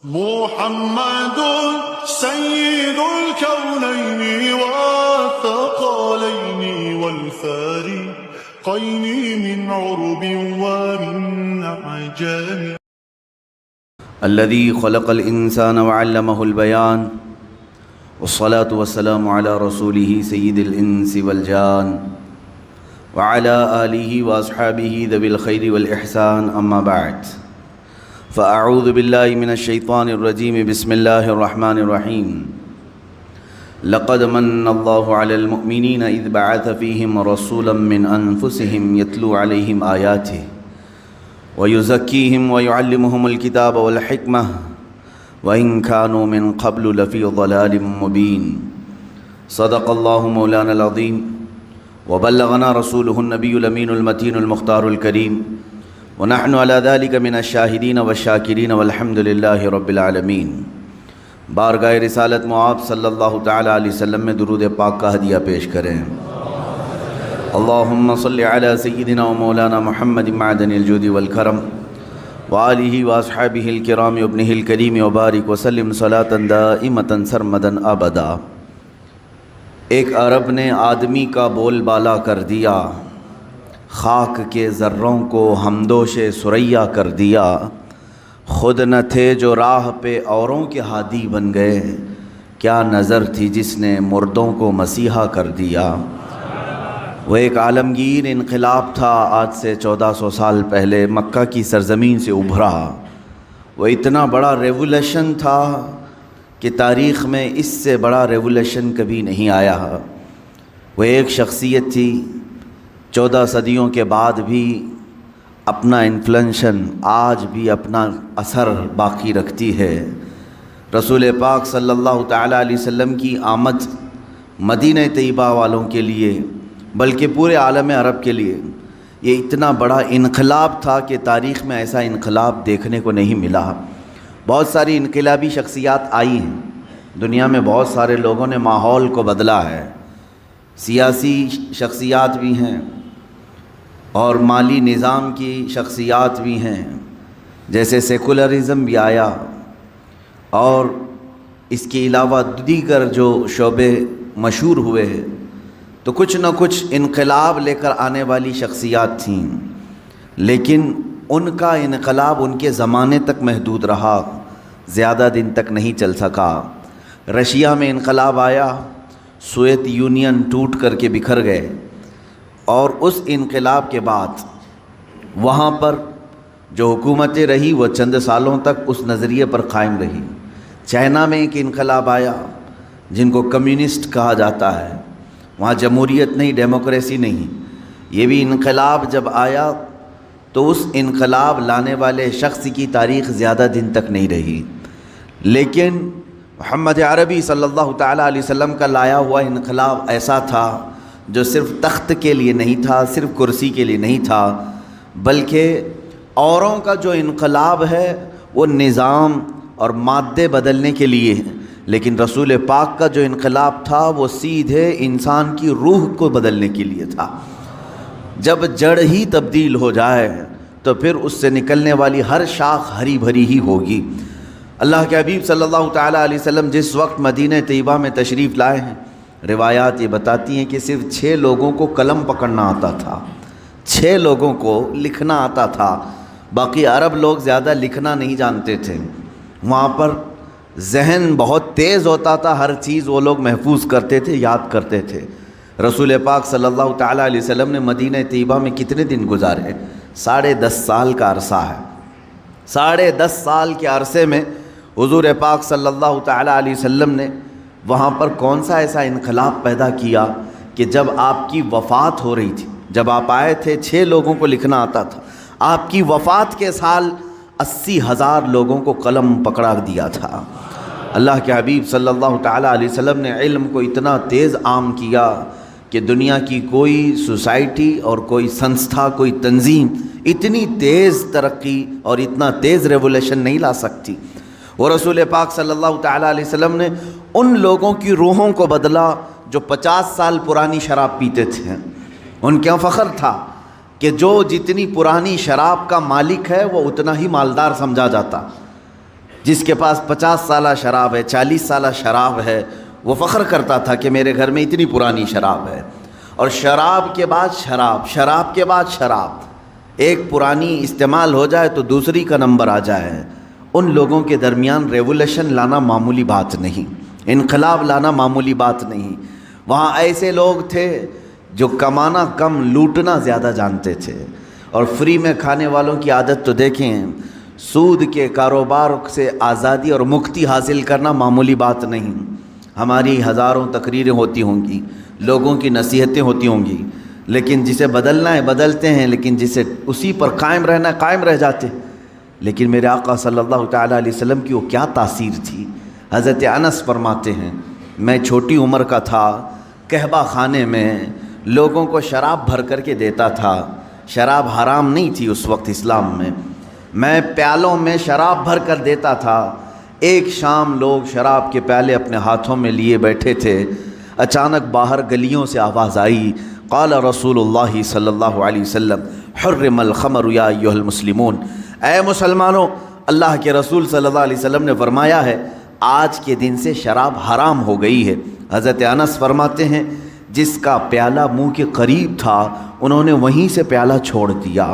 محمد سيد الكونين والثقلين والفارقين من عرب ومن عجم الذي خلق الإنسان وعلمه البيان والصلاة والسلام على رسوله سيد الإنس والجان وعلى آله وأصحابه ذوي الخير والإحسان أما بعد فأعوذ بالله من الشيطان الرجيم بسم الله الرحمن الرحيم لقد من الله على المؤمنين إذ بعث فيهم رسولا من أنفسهم يتلو عليهم آياته ويزكيهم ويعلمهم الكتاب والحكمة وإن كانوا من قبل لفي ضلال مبين صدق الله مولانا العظيم وبلغنا رسوله النبي الأمين المتين المختار الكريم ونحن على ذلك من الشاهدين والشاكرين والحمد لله رب العالمین۔ بارگاہ رسالت معاب صلی اللہ تعالیٰ علیہ وسلم میں درود پاک کا ہدیہ پیش کریں۔ اللہم صلی علی سیدنا و مولانا محمد معدن الجود والکرم وآلہ واصحابہ الکرام وابنہ الکریم وبارک وسلم صلاۃ دائمۃ سرمدا ابدا۔ ایک عرب نے آدمی کا بول بالا کر دیا، خاک کے ذروں کو ہمدوش ثریا کر دیا، خود نہ تھے جو راہ پہ اوروں کے ہادی بن گئے، کیا نظر تھی جس نے مردوں کو مسیحا کر دیا۔ وہ ایک عالمگیر انقلاب تھا آج سے 1400 سال پہلے مکہ کی سرزمین سے ابھرا۔ وہ اتنا بڑا ریولیوشن تھا کہ تاریخ میں اس سے بڑا ریولیوشن کبھی نہیں آیا۔ وہ ایک شخصیت تھی 14 صدیوں کے بعد بھی اپنا انفلوئنس آج بھی اپنا اثر باقی رکھتی ہے۔ رسول پاک صلی اللہ تعالیٰ علیہ وسلم کی آمد مدینہ طیبہ والوں کے لیے بلکہ پورے عالم عرب کے لیے یہ اتنا بڑا انقلاب تھا کہ تاریخ میں ایسا انقلاب دیکھنے کو نہیں ملا۔ بہت ساری انقلابی شخصیات آئی ہیں دنیا میں، بہت سارے لوگوں نے ماحول کو بدلا ہے، سیاسی شخصیات بھی ہیں اور مالی نظام کی شخصیات بھی ہیں، جیسے سیکولرزم بھی آیا، اور اس کے علاوہ دیگر جو شعبے مشہور ہوئے ہیں، تو کچھ نہ کچھ انقلاب لے کر آنے والی شخصیات تھیں، لیکن ان کا انقلاب ان کے زمانے تک محدود رہا، زیادہ دن تک نہیں چل سکا۔ رشیا میں انقلاب آیا، سوویت یونین ٹوٹ کر کے بکھر گئے، اور اس انقلاب کے بعد وہاں پر جو حکومتیں رہی وہ چند سالوں تک اس نظریے پر قائم رہی۔ چائنا میں ایک انقلاب آیا جن کو کمیونسٹ کہا جاتا ہے، وہاں جمہوریت نہیں، ڈیموکریسی نہیں۔ یہ بھی انقلاب جب آیا تو اس انقلاب لانے والے شخص کی تاریخ زیادہ دن تک نہیں رہی، لیکن محمد عربی صلی اللہ تعالیٰ علیہ وسلم کا لایا ہوا انقلاب ایسا تھا جو صرف تخت کے لیے نہیں تھا، صرف کرسی کے لیے نہیں تھا، بلکہ اوروں کا جو انقلاب ہے وہ نظام اور مادے بدلنے کے لیے ہے، لیکن رسول پاک کا جو انقلاب تھا وہ سیدھے انسان کی روح کو بدلنے کے لیے تھا۔ جب جڑ ہی تبدیل ہو جائے تو پھر اس سے نکلنے والی ہر شاخ ہری بھری ہی ہوگی۔ اللہ کے حبیب صلی اللہ تعالیٰ علیہ وسلم جس وقت مدینہ طیبہ میں تشریف لائے ہیں، روایات یہ بتاتی ہیں کہ صرف 6 لوگوں کو قلم پکڑنا آتا تھا، 6 لوگوں کو لکھنا آتا تھا، باقی عرب لوگ زیادہ لکھنا نہیں جانتے تھے۔ وہاں پر ذہن بہت تیز ہوتا تھا، ہر چیز وہ لوگ محفوظ کرتے تھے، یاد کرتے تھے۔ رسول پاک صلی اللہ تعالیٰ علیہ وسلم نے مدینہ طیبہ میں کتنے دن گزارے؟ 10.5 سال کا عرصہ ہے۔ 10.5 سال کے عرصے میں حضور پاک صلی اللہ تعالیٰ علیہ وسلم نے وہاں پر کون سا ایسا انقلاب پیدا کیا کہ جب آپ کی وفات ہو رہی تھی، جب آپ آئے تھے 6 لوگوں کو لکھنا آتا تھا، آپ کی وفات کے سال 80,000 لوگوں کو قلم پکڑا دیا تھا۔ اللہ کے حبیب صلی اللہ تعالیٰ علیہ وسلم نے علم کو اتنا تیز عام کیا کہ دنیا کی کوئی سوسائٹی اور کوئی سنستھا، کوئی تنظیم اتنی تیز ترقی اور اتنا تیز ریولیوشن نہیں لا سکتی۔ وہ رسول پاک صلی اللہ تعالیٰ علیہ وسلم نے ان لوگوں کی روحوں کو بدلا جو 50 سال پرانی شراب پیتے تھے۔ ان کے فخر تھا کہ جو جتنی پرانی شراب کا مالک ہے وہ اتنا ہی مالدار سمجھا جاتا۔ جس کے پاس 50 سالہ شراب ہے، 40 سالہ شراب ہے، وہ فخر کرتا تھا کہ میرے گھر میں اتنی پرانی شراب ہے۔ اور شراب کے بعد شراب، شراب کے بعد شراب، ایک پرانی استعمال ہو جائے تو دوسری کا نمبر آ جائے۔ ان لوگوں کے درمیان ریولیوشن لانا معمولی بات نہیں، انقلاب لانا معمولی بات نہیں۔ وہاں ایسے لوگ تھے جو کمانا کم لوٹنا زیادہ جانتے تھے، اور فری میں کھانے والوں کی عادت تو دیکھیں۔ سود کے کاروبار سے آزادی اور مکتی حاصل کرنا معمولی بات نہیں۔ ہماری ہزاروں تقریریں ہوتی ہوں گی، لوگوں کی نصیحتیں ہوتی ہوں گی، لیکن جسے بدلنا ہے بدلتے ہیں، لیکن جسے اسی پر قائم رہنا ہے قائم رہ جاتے۔ لیکن میرے آقا صلی اللہ تعالیٰ علیہ وسلم کی وہ کیا تاثیر تھی۔ حضرت انس فرماتے ہیں میں چھوٹی عمر کا تھا، قہبہ خانے میں لوگوں کو شراب بھر کر کے دیتا تھا۔ شراب حرام نہیں تھی اس وقت اسلام میں پیالوں میں شراب بھر کر دیتا تھا۔ ایک شام لوگ شراب کے پیالے اپنے ہاتھوں میں لیے بیٹھے تھے، اچانک باہر گلیوں سے آواز آئی، قال رسول اللہ صلی اللہ علیہ وسلم حرم الخمر یا ایھا المسلمون، اے مسلمانوں، اللہ کے رسول صلی اللہ علیہ وسلم نے فرمایا ہے آج کے دن سے شراب حرام ہو گئی ہے۔ حضرت انس فرماتے ہیں جس کا پیالہ منہ کے قریب تھا انہوں نے وہیں سے پیالہ چھوڑ دیا،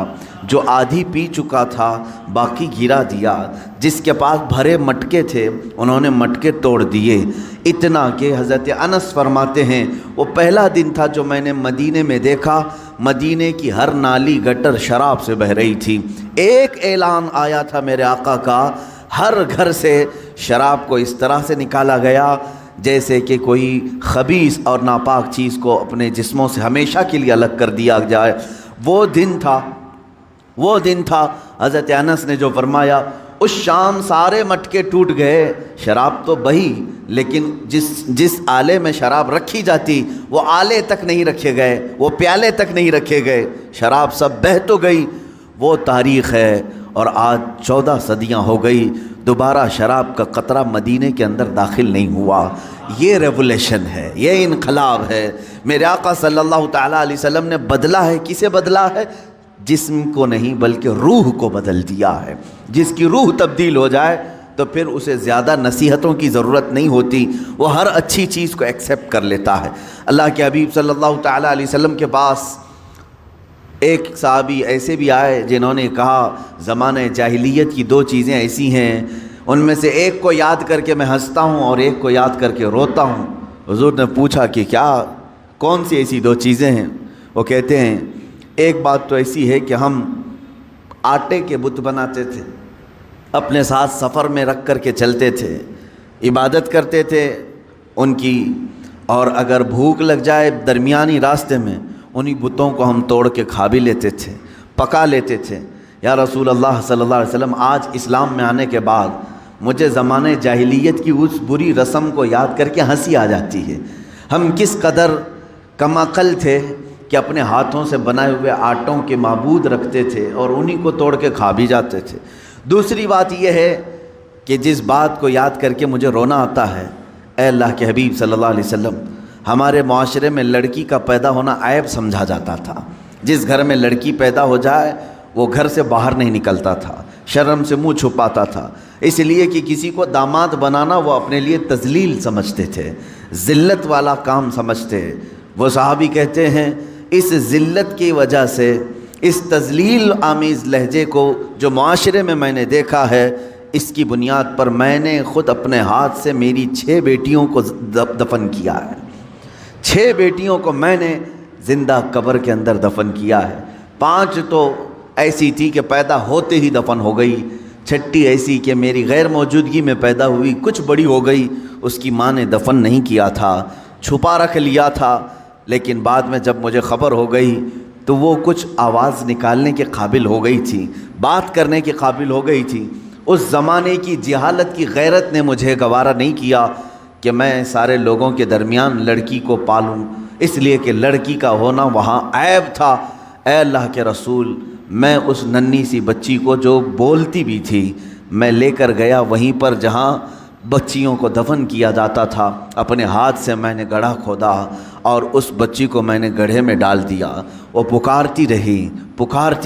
جو آدھی پی چکا تھا باقی گرا دیا، جس کے پاس بھرے مٹکے تھے انہوں نے مٹکے توڑ دیے، اتنا کہ حضرت انس فرماتے ہیں وہ پہلا دن تھا جو میں نے مدینے میں دیکھا، مدینے کی ہر نالی گٹر شراب سے بہہ رہی تھی۔ ایک اعلان آیا تھا میرے آقا کا، ہر گھر سے شراب کو اس طرح سے نکالا گیا جیسے کہ کوئی خبیث اور ناپاک چیز کو اپنے جسموں سے ہمیشہ کے لیے الگ کر دیا جائے۔ وہ دن تھا حضرت انس نے جو فرمایا اس شام سارے مٹکے ٹوٹ گئے، شراب تو بہی لیکن جس آلے میں شراب رکھی جاتی وہ آلے تک نہیں رکھے گئے، وہ پیالے تک نہیں رکھے گئے، شراب سب بہہ تو گئی۔ وہ تاریخ ہے، اور آج 14 صدیاں ہو گئی، دوبارہ شراب کا قطرہ مدینے کے اندر داخل نہیں ہوا۔ یہ ریولیشن ہے، یہ انقلاب ہے۔ میرے آقا صلی اللہ تعالیٰ علیہ وسلم نے بدلا ہے، کسے بدلا ہے؟ جسم کو نہیں بلکہ روح کو بدل دیا ہے۔ جس کی روح تبدیل ہو جائے تو پھر اسے زیادہ نصیحتوں کی ضرورت نہیں ہوتی، وہ ہر اچھی چیز کو ایکسیپٹ کر لیتا ہے۔ اللہ کے حبیب صلی اللہ تعالیٰ علیہ وسلم کے پاس ایک صحابی ایسے بھی آئے جنہوں نے کہا زمانہ جاہلیت کی 2 چیزیں ایسی ہیں، ان میں سے ایک کو یاد کر کے میں ہنستا ہوں اور ایک کو یاد کر کے روتا ہوں۔ حضور نے پوچھا کہ کون سی ایسی 2 چیزیں ہیں؟ وہ کہتے ہیں ایک بات تو ایسی ہے کہ ہم آٹے کے بت بناتے تھے، اپنے ساتھ سفر میں رکھ کر کے چلتے تھے، عبادت کرتے تھے ان کی، اور اگر بھوک لگ جائے درمیانی راستے میں انہی بتوں کو ہم توڑ کے کھا بھی لیتے تھے، پکا لیتے تھے۔ یا رسول اللہ صلی اللہ علیہ وسلم آج اسلام میں آنے کے بعد مجھے زمانے جاہلیت کی اس بری رسم کو یاد کر کے ہنسی آ جاتی ہے۔ ہم کس قدر کم عقل تھے کہ اپنے ہاتھوں سے بنائے ہوئے آٹوں کے معبود رکھتے تھے اور انہی کو توڑ کے کھا بھی جاتے تھے۔ دوسری بات یہ ہے کہ جس بات کو یاد کر کے مجھے رونا آتا ہے، اے اللہ کے حبیب صلی اللہ علیہ وسلم، ہمارے معاشرے میں لڑکی کا پیدا ہونا عیب سمجھا جاتا تھا۔ جس گھر میں لڑکی پیدا ہو جائے وہ گھر سے باہر نہیں نکلتا تھا، شرم سے منہ چھپاتا تھا، اس لیے کہ کسی کو داماد بنانا وہ اپنے لیے تذلیل سمجھتے تھے، ذلت والا کام سمجھتے۔ وہ صحابی کہتے ہیں اس ذلت کی وجہ سے، اس تذلیل آمیز لہجے کو جو معاشرے میں نے دیکھا ہے، اس کی بنیاد پر میں نے خود اپنے ہاتھ سے میری 6 بیٹیوں کو دفن کیا ہے۔ 6 بیٹیوں کو میں نے زندہ قبر کے اندر دفن کیا ہے۔ 5 تو ایسی تھی کہ پیدا ہوتے ہی دفن ہو گئی، 6ٹھی ایسی کہ میری غیر موجودگی میں پیدا ہوئی، کچھ بڑی ہو گئی، اس کی ماں نے دفن نہیں کیا تھا، چھپا رکھ لیا تھا، لیکن بعد میں جب مجھے خبر ہو گئی تو وہ کچھ آواز نکالنے کے قابل ہو گئی تھی، بات کرنے کے قابل ہو گئی تھی۔ اس زمانے کی جہالت کی غیرت نے مجھے گوارا نہیں کیا کہ میں سارے لوگوں کے درمیان لڑکی کو پالوں، اس لیے کہ لڑکی کا ہونا وہاں عیب تھا۔ اے اللہ کے رسول، میں اس ننھی سی بچی کو جو بولتی بھی تھی میں لے کر گیا وہیں پر جہاں بچیوں کو دفن کیا جاتا تھا، اپنے ہاتھ سے میں نے گڑھا کھودا اور اس بچی کو میں نے گڑھے میں ڈال دیا۔ وہ پکارتی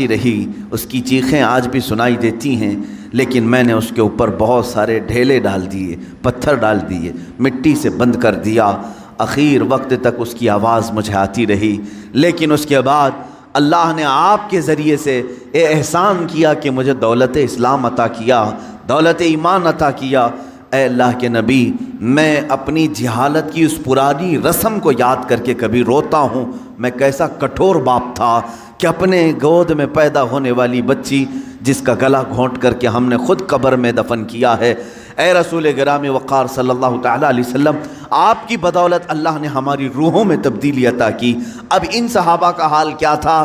رہی، اس کی چیخیں آج بھی سنائی دیتی ہیں، لیکن میں نے اس کے اوپر بہت سارے ڈھیلے ڈال دیے، پتھر ڈال دیے، مٹی سے بند کر دیا۔ آخر وقت تک اس کی آواز مجھے آتی رہی، لیکن اس کے بعد اللہ نے آپ کے ذریعے سے یہ احسان کیا کہ مجھے دولت اسلام عطا کیا، دولت ایمان عطا کیا۔ اے اللہ کے نبی، میں اپنی جہالت کی اس پرانی رسم کو یاد کر کے کبھی روتا ہوں۔ میں کیسا کٹھور باپ تھا کہ اپنے گود میں پیدا ہونے والی بچی جس کا گلا گھونٹ کر کے ہم نے خود قبر میں دفن کیا ہے۔ اے رسول گرامی وقار صلی اللہ تعالیٰ علیہ وسلم، آپ کی بدولت اللہ نے ہماری روحوں میں تبدیلی عطا کی۔ اب ان صحابہ کا حال کیا تھا،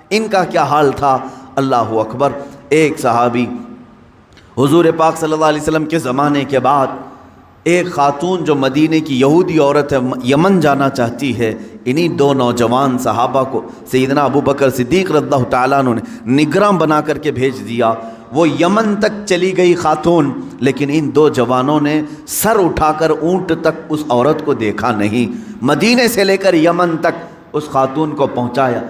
ان کا کیا حال تھا؟ اللہ اکبر۔ ایک صحابی حضور پاک صلی اللہ علیہ وسلم کے زمانے کے بعد ایک خاتون جو مدینے کی یہودی عورت ہے، یمن جانا چاہتی ہے، انہی دو نوجوان صحابہ کو سیدنا ابو بکر صدیق رضی اللہ تعالیٰ عنہ نے نگراں بنا کر کے بھیج دیا۔ وہ یمن تک چلی گئی خاتون، لیکن ان دو جوانوں نے سر اٹھا کر اونٹ تک اس عورت کو دیکھا نہیں۔ مدینے سے لے کر یمن تک اس خاتون کو پہنچایا۔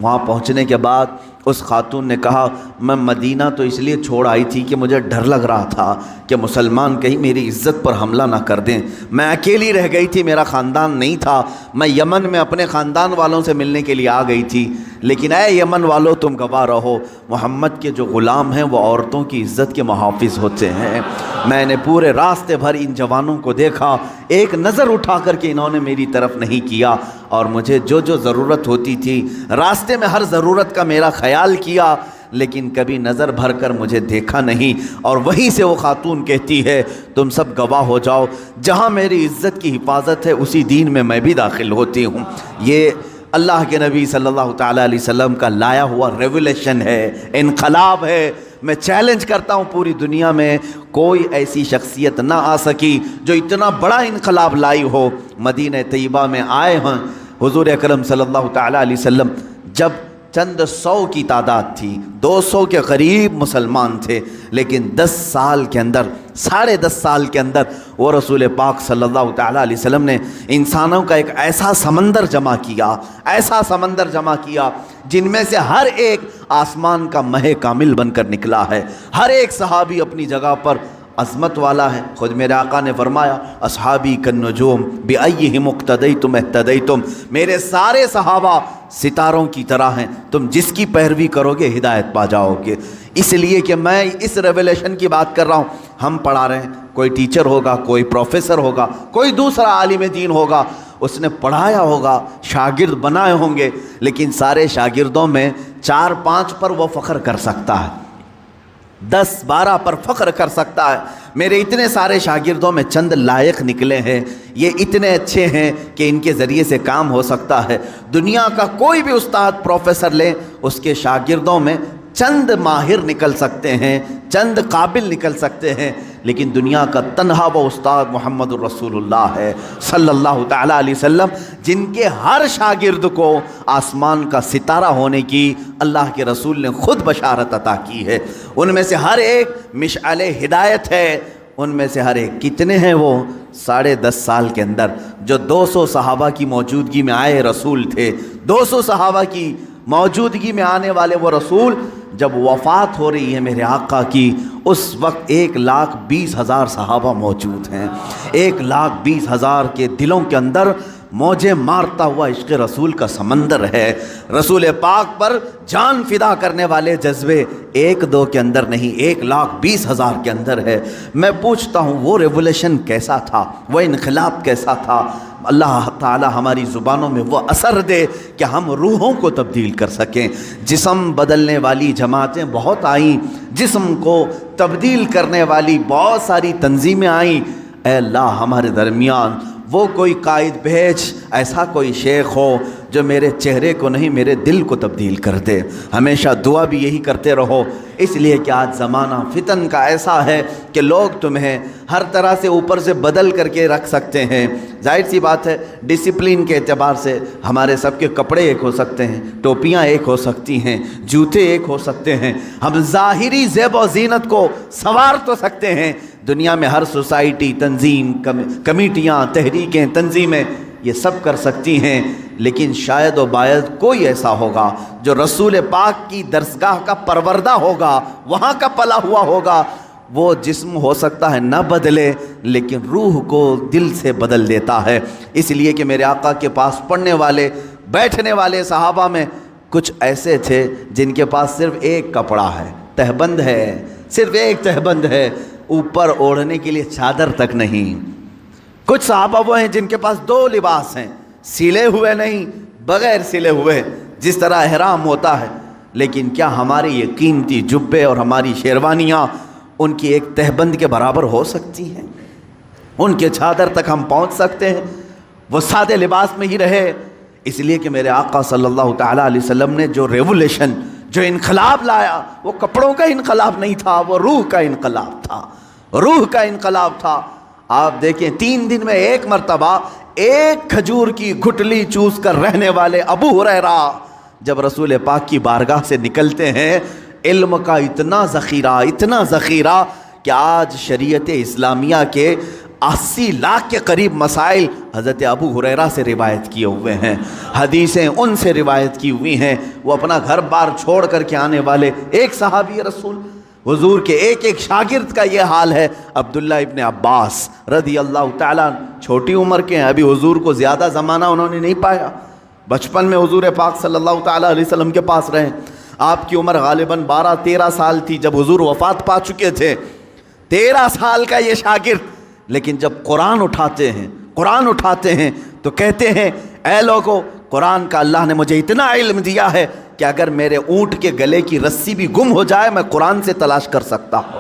وہاں پہنچنے کے بعد اس خاتون نے کہا، میں مدینہ تو اس لیے چھوڑ آئی تھی کہ مجھے ڈر لگ رہا تھا کہ مسلمان کہیں میری عزت پر حملہ نہ کر دیں۔ میں اکیلی رہ گئی تھی، میرا خاندان نہیں تھا۔ میں یمن میں اپنے خاندان والوں سے ملنے کے لیے آ گئی تھی، لیکن اے یمن والوں، تم گواہ رہو، محمد کے جو غلام ہیں وہ عورتوں کی عزت کے محافظ ہوتے ہیں۔ میں نے پورے راستے بھر ان جوانوں کو دیکھا، ایک نظر اٹھا کر کے انہوں نے میری طرف نہیں کیا، اور مجھے جو ضرورت ہوتی تھی راستے میں ہر ضرورت کا میرا خیال کیا، لیکن کبھی نظر بھر کر مجھے دیکھا نہیں۔ اور وہیں سے وہ خاتون کہتی ہے، تم سب گواہ ہو جاؤ، جہاں میری عزت کی حفاظت ہے اسی دین میں بھی داخل ہوتی ہوں۔ یہ اللہ کے نبی صلی اللہ تعالیٰ علیہ وسلم کا لایا ہوا ریولیشن ہے، انقلاب ہے۔ میں چیلنج کرتا ہوں، پوری دنیا میں کوئی ایسی شخصیت نہ آ سکی جو اتنا بڑا انقلاب لائی ہو۔ مدینہ طیبہ میں آئے ہیں حضور اکرم صلی اللہ تعالیٰ علیہ وسلم، جب چند سو کی تعداد تھی، 200 کے قریب مسلمان تھے، لیکن 10 سال کے اندر، 10.5 سال کے اندر وہ رسول پاک صلی اللہ تعالیٰ علیہ وسلم نے انسانوں کا ایک ایسا سمندر جمع کیا جن میں سے ہر ایک آسمان کا مہ کامل بن کر نکلا ہے۔ ہر ایک صحابی اپنی جگہ پر عظمت والا ہے۔ خود میرے آقا نے فرمایا، اصحابی کالنجوم بأیہم اقتدیتم اہتدیتم، میرے سارے صحابہ ستاروں کی طرح ہیں، تم جس کی پیروی کرو گے ہدایت پا جاؤ گے۔ اس لیے کہ میں اس ریولیشن کی بات کر رہا ہوں، ہم پڑھا رہے ہیں، کوئی ٹیچر ہوگا، کوئی پروفیسر ہوگا، کوئی دوسرا عالم دین ہوگا، اس نے پڑھایا ہوگا، شاگرد بنائے ہوں گے، لیکن سارے شاگردوں میں 4-5 پر وہ فخر کر سکتا ہے، 10-12 پر فخر کر سکتا ہے۔ میرے اتنے سارے شاگردوں میں چند لائق نکلے ہیں، یہ اتنے اچھے ہیں کہ ان کے ذریعے سے کام ہو سکتا ہے۔ دنیا کا کوئی بھی استاد پروفیسر لیں، اس کے شاگردوں میں چند ماہر نکل سکتے ہیں، چند قابل نکل سکتے ہیں، لیکن دنیا کا تنہا وہ استاد محمد الرسول اللہ ہے صلی اللہ تعالیٰ علیہ وسلم، جن کے ہر شاگرد کو آسمان کا ستارہ ہونے کی اللہ کے رسول نے خود بشارت عطا کی ہے۔ ان میں سے ہر ایک مشعل ہدایت ہے، ان میں سے ہر ایک کتنے ہیں وہ 10.5 سال کے اندر جو 200 صحابہ کی موجودگی میں آئے رسول تھے۔ 200 صحابہ کی موجودگی میں آنے والے وہ رسول جب وفات ہو رہی ہے میرے آقا کی، اس وقت 1,20,000 صحابہ موجود ہیں۔ 1,20,000 کے دلوں کے اندر موجیں مارتا ہوا عشق رسول کا سمندر ہے۔ رسول پاک پر جان فدا کرنے والے جذبے 1-2 کے اندر نہیں، 1,20,000 کے اندر ہے۔ میں پوچھتا ہوں وہ ریولیشن کیسا تھا، وہ انقلاب کیسا تھا؟ اللہ تعالی ہماری زبانوں میں وہ اثر دے کہ ہم روحوں کو تبدیل کر سکیں۔ جسم بدلنے والی جماعتیں بہت آئیں، جسم کو تبدیل کرنے والی بہت ساری تنظیمیں آئیں۔ اے اللہ ہمارے درمیان وہ کوئی قائد بھیج، ایسا کوئی شیخ ہو جو میرے چہرے کو نہیں میرے دل کو تبدیل کر دے۔ ہمیشہ دعا بھی یہی کرتے رہو، اس لیے کہ آج زمانہ فتن کا ایسا ہے کہ لوگ تمہیں ہر طرح سے اوپر سے بدل کر کے رکھ سکتے ہیں۔ ظاہر سی بات ہے، ڈسپلن کے اعتبار سے ہمارے سب کے کپڑے ایک ہو سکتے ہیں، ٹوپیاں ایک ہو سکتی ہیں، جوتے ایک ہو سکتے ہیں، ہم ظاہری زیب و زینت کو سنوار تو سکتے ہیں۔ دنیا میں ہر سوسائٹی، تنظیم، کمیٹیاں، تحریکیں، تنظیمیں یہ سب کر سکتی ہیں، لیکن شاید و باید کوئی ایسا ہوگا جو رسول پاک کی درسگاہ کا پروردہ ہوگا، وہاں کا پلا ہوا ہوگا۔ وہ جسم ہو سکتا ہے نہ بدلے، لیکن روح کو دل سے بدل دیتا ہے۔ اس لیے کہ میرے آقا کے پاس پڑھنے والے، بیٹھنے والے صحابہ میں کچھ ایسے تھے جن کے پاس صرف ایک کپڑا ہے، تہبند ہے، صرف ایک تہبند ہے، اوپر اوڑھنے کے لیے چادر تک نہیں۔ کچھ صحابہ وہ ہیں جن کے پاس 2 لباس ہیں، سلے ہوئے نہیں، بغیر سلے ہوئے، جس طرح احرام ہوتا ہے۔ لیکن کیا ہماری یہ قیمتی جبے اور ہماری شیروانیاں ان کی ایک تہبند کے برابر ہو سکتی ہیں؟ ان کے چادر تک ہم پہنچ سکتے ہیں؟ وہ سادے لباس میں ہی رہے۔ اس لیے کہ میرے آقا صلی اللہ تعالیٰ علیہ وسلم نے جو ریولیشن، جو انقلاب لایا، وہ کپڑوں کا انقلاب نہیں تھا، وہ روح کا انقلاب تھا، روح کا انقلاب تھا۔ آپ دیکھیں 3 دن میں ایک مرتبہ ایک کھجور کی گھٹلی چوس کر رہنے والے ابو ہریرہ جب رسول پاک کی بارگاہ سے نکلتے ہیں، علم کا اتنا ذخیرہ کہ آج شریعت اسلامیہ کے 80 لاکھ کے قریب مسائل حضرت ابو ہریرہ سے روایت کیے ہوئے ہیں، حدیثیں ان سے روایت کی ہوئی ہیں۔ وہ اپنا گھر بار چھوڑ کر کے آنے والے ایک صحابی رسول، حضور کے ایک شاگرد کا یہ حال ہے۔ عبداللہ ابن عباس رضی اللہ تعالیٰ، چھوٹی عمر کے ہیں، ابھی حضور کو زیادہ زمانہ انہوں نے نہیں پایا، بچپن میں حضور پاک صلی اللہ تعالیٰ علیہ وسلم کے پاس رہے۔ آپ کی عمر غالباً 12-13 سال تھی جب حضور وفات پا چکے تھے۔ 13 سال کا یہ شاگرد، لیکن جب قرآن اٹھاتے ہیں تو کہتے ہیں اے لوگو، قرآن کا اللہ نے مجھے اتنا علم دیا ہے کہ اگر میرے اونٹ کے گلے کی رسی بھی گم ہو جائے میں قرآن سے تلاش کر سکتا ہوں،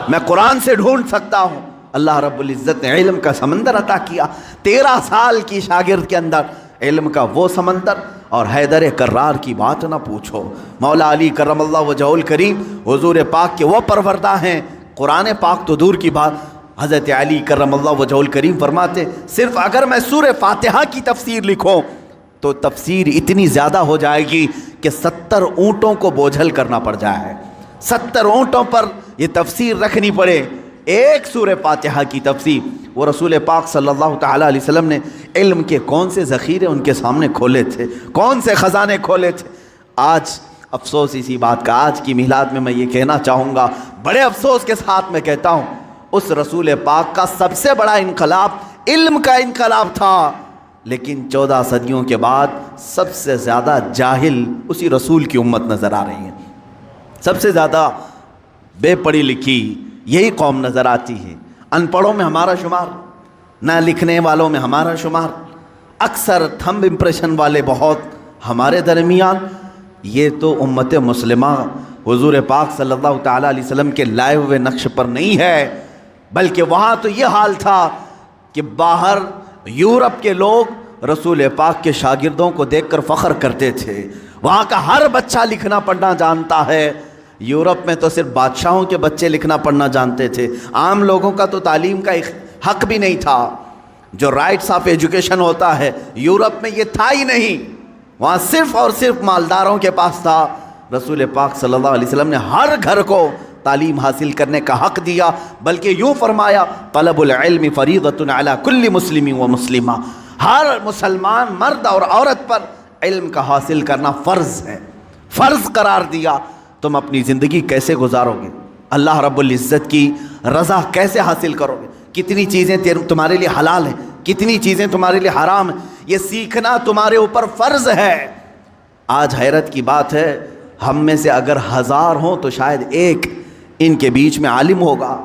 میں قرآن سے ڈھونڈ سکتا ہوں۔ اللہ رب العزت نے علم کا سمندر عطا کیا۔ 13 سال کی شاگرد کے اندر علم کا وہ سمندر، اور حیدر کرار کی بات نہ پوچھو۔ مولا علی کرم اللہ وجہہ الکریم حضور پاک کے وہ پروردہ ہیں، قرآن پاک تو دور کی بات۔ حضرت علی کرم اللہ وجہہ الکریم فرماتے صرف اگر میں سورہ فاتحہ کی تفسیر لکھوں تو تفسیر اتنی زیادہ ہو جائے گی کہ 70 اونٹوں کو بوجھل کرنا پڑ جائے، 70 اونٹوں پر یہ تفسیر رکھنی پڑے، ایک سورہ فاتحہ کی تفسیر۔ وہ رسول پاک صلی اللہ تعالیٰ علیہ وسلم نے علم کے کون سے ذخیرے ان کے سامنے کھولے تھے، کون سے خزانے کھولے تھے۔ آج افسوس اسی بات کا، آج کی میلاد میں یہ کہنا چاہوں گا، بڑے افسوس کے ساتھ میں کہتا ہوں، اس رسول پاک کا سب سے بڑا انقلاب علم کا انقلاب تھا، لیکن 14 صدیوں کے بعد سب سے زیادہ جاہل اسی رسول کی امت نظر آ رہی ہے، سب سے زیادہ بے پڑھی لکھی یہی قوم نظر آتی ہے۔ ان پڑھوں میں ہمارا شمار، نہ لکھنے والوں میں ہمارا شمار، اکثر تھمب امپریشن والے بہت ہمارے درمیان۔ یہ تو امت مسلمہ حضور پاک صلی اللہ تعالیٰ علیہ وسلم کے لائے ہوئے نقش پر نہیں ہے، بلکہ وہاں تو یہ حال تھا کہ باہر یورپ کے لوگ رسول پاک کے شاگردوں کو دیکھ کر فخر کرتے تھے، وہاں کا ہر بچہ لکھنا پڑھنا جانتا ہے۔ یورپ میں تو صرف بادشاہوں کے بچے لکھنا پڑھنا جانتے تھے، عام لوگوں کا تو تعلیم کا حق بھی نہیں تھا، جو رائٹس آف ایجوکیشن ہوتا ہے یورپ میں یہ تھا ہی نہیں، وہاں صرف اور صرف مالداروں کے پاس تھا۔ رسول پاک صلی اللہ علیہ وسلم نے ہر گھر کو تعلیم حاصل کرنے کا حق دیا، بلکہ یوں فرمایا طلب العلم فریضۃ علی کل مسلم و مسلمہ، ہر مسلمان مرد اور عورت پر علم کا حاصل کرنا فرض ہے، فرض قرار دیا۔ تم اپنی زندگی کیسے گزارو گے، اللہ رب العزت کی رضا کیسے حاصل کرو گے، کتنی چیزیں تمہارے لیے حلال ہیں، کتنی چیزیں تمہارے لیے حرام ہیں، یہ سیکھنا تمہارے اوپر فرض ہے۔ آج حیرت کی بات ہے، ہم میں سے اگر 1000 ہوں تو شاید ایک ان کے بیچ میں عالم ہوگا،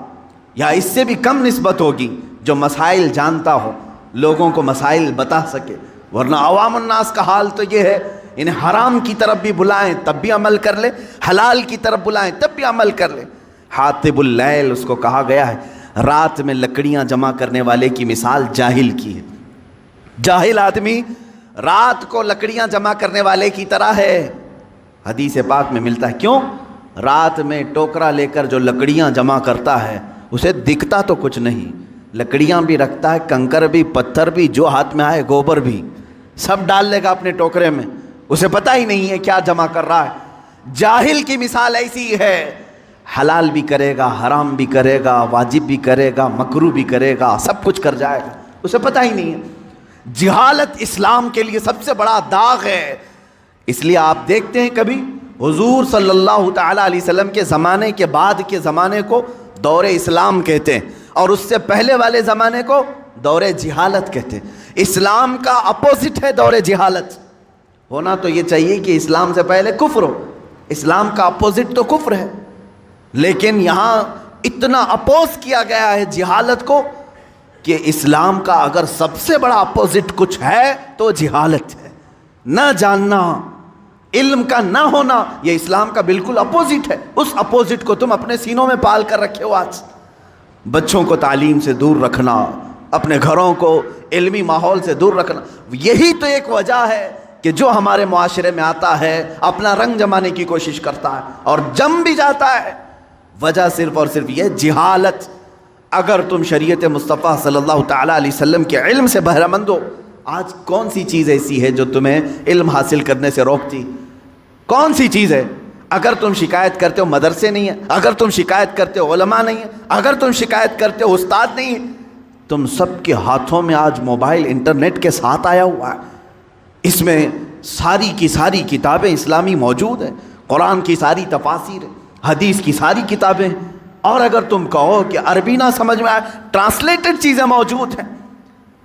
یا اس سے بھی کم نسبت ہوگی جو مسائل جانتا ہو، لوگوں کو مسائل بتا سکے، ورنہ عوام الناس کا حال تو یہ ہے، انہیں حرام کی طرف بھی بلائیں تب بھی عمل کر لے، حلال کی طرف بلائیں تب بھی عمل کر لے۔ حاطب اللیل اس کو کہا گیا ہے، رات میں لکڑیاں جمع کرنے والے کی مثال جاہل کی ہے، جاہل آدمی رات کو لکڑیاں جمع کرنے والے کی طرح ہے۔ حدیث پاک میں ملتا ہے، کیوں؟ رات میں ٹوکرا لے کر جو لکڑیاں جمع کرتا ہے اسے دکھتا تو کچھ نہیں، لکڑیاں بھی رکھتا ہے، کنکر بھی، پتھر بھی، جو ہاتھ میں آئے گوبر بھی، سب ڈال لے گا اپنے ٹوکرے میں، اسے پتہ ہی نہیں ہے کیا جمع کر رہا ہے۔ جاہل کی مثال ایسی ہے، حلال بھی کرے گا، حرام بھی کرے گا، واجب بھی کرے گا، مکروہ بھی کرے گا، سب کچھ کر جائے گا، اسے پتہ ہی نہیں ہے۔ جہالت اسلام کے لیے سب سے بڑا داغ ہے۔ اس لیے آپ دیکھتے ہیں کبھی حضور صلی اللہ تعالیٰ علیہ وسلم کے زمانے کے بعد کے زمانے کو دور اسلام کہتے ہیں، اور اس سے پہلے والے زمانے کو دور جہالت کہتے ہیں۔ اسلام کا اپوزٹ ہے دور جہالت۔ ہونا تو یہ چاہیے کہ اسلام سے پہلے کفر ہو، اسلام کا اپوزٹ تو کفر ہے، لیکن یہاں اتنا اپوز کیا گیا ہے جہالت کو کہ اسلام کا اگر سب سے بڑا اپوزٹ کچھ ہے تو جہالت ہے۔ نہ جاننا، علم کا نہ ہونا، یہ اسلام کا بالکل اپوزٹ ہے۔ اس اپوزٹ کو تم اپنے سینوں میں پال کر رکھے ہو آج۔ بچوں کو تعلیم سے دور رکھنا، اپنے گھروں کو علمی ماحول سے دور رکھنا، یہی تو ایک وجہ ہے کہ جو ہمارے معاشرے میں آتا ہے اپنا رنگ جمانے کی کوشش کرتا ہے اور جم بھی جاتا ہے۔ وجہ صرف اور صرف یہ جہالت۔ اگر تم شریعت مصطفیٰ صلی اللہ تعالیٰ علیہ وسلم کے علم سے بہرہ مند ہو، آج کون سی چیز ایسی ہے جو تمہیں علم حاصل کرنے سے روکتی؟ کون سی چیز ہے؟ اگر تم شکایت کرتے ہو مدرسے نہیں ہیں، اگر تم شکایت کرتے ہو علماء نہیں ہیں، اگر تم شکایت کرتے ہو استاد نہیں ہیں، تم سب کے ہاتھوں میں آج موبائل انٹرنیٹ کے ساتھ آیا ہوا ہے۔ اس میں ساری کی ساری کتابیں اسلامی موجود ہیں، قرآن کی ساری تفاسیر ہیں، حدیث کی ساری کتابیں ہیں، اور اگر تم کہو کہ عربی نہ سمجھ میں آئے، ٹرانسلیٹڈ چیزیں موجود ہیں۔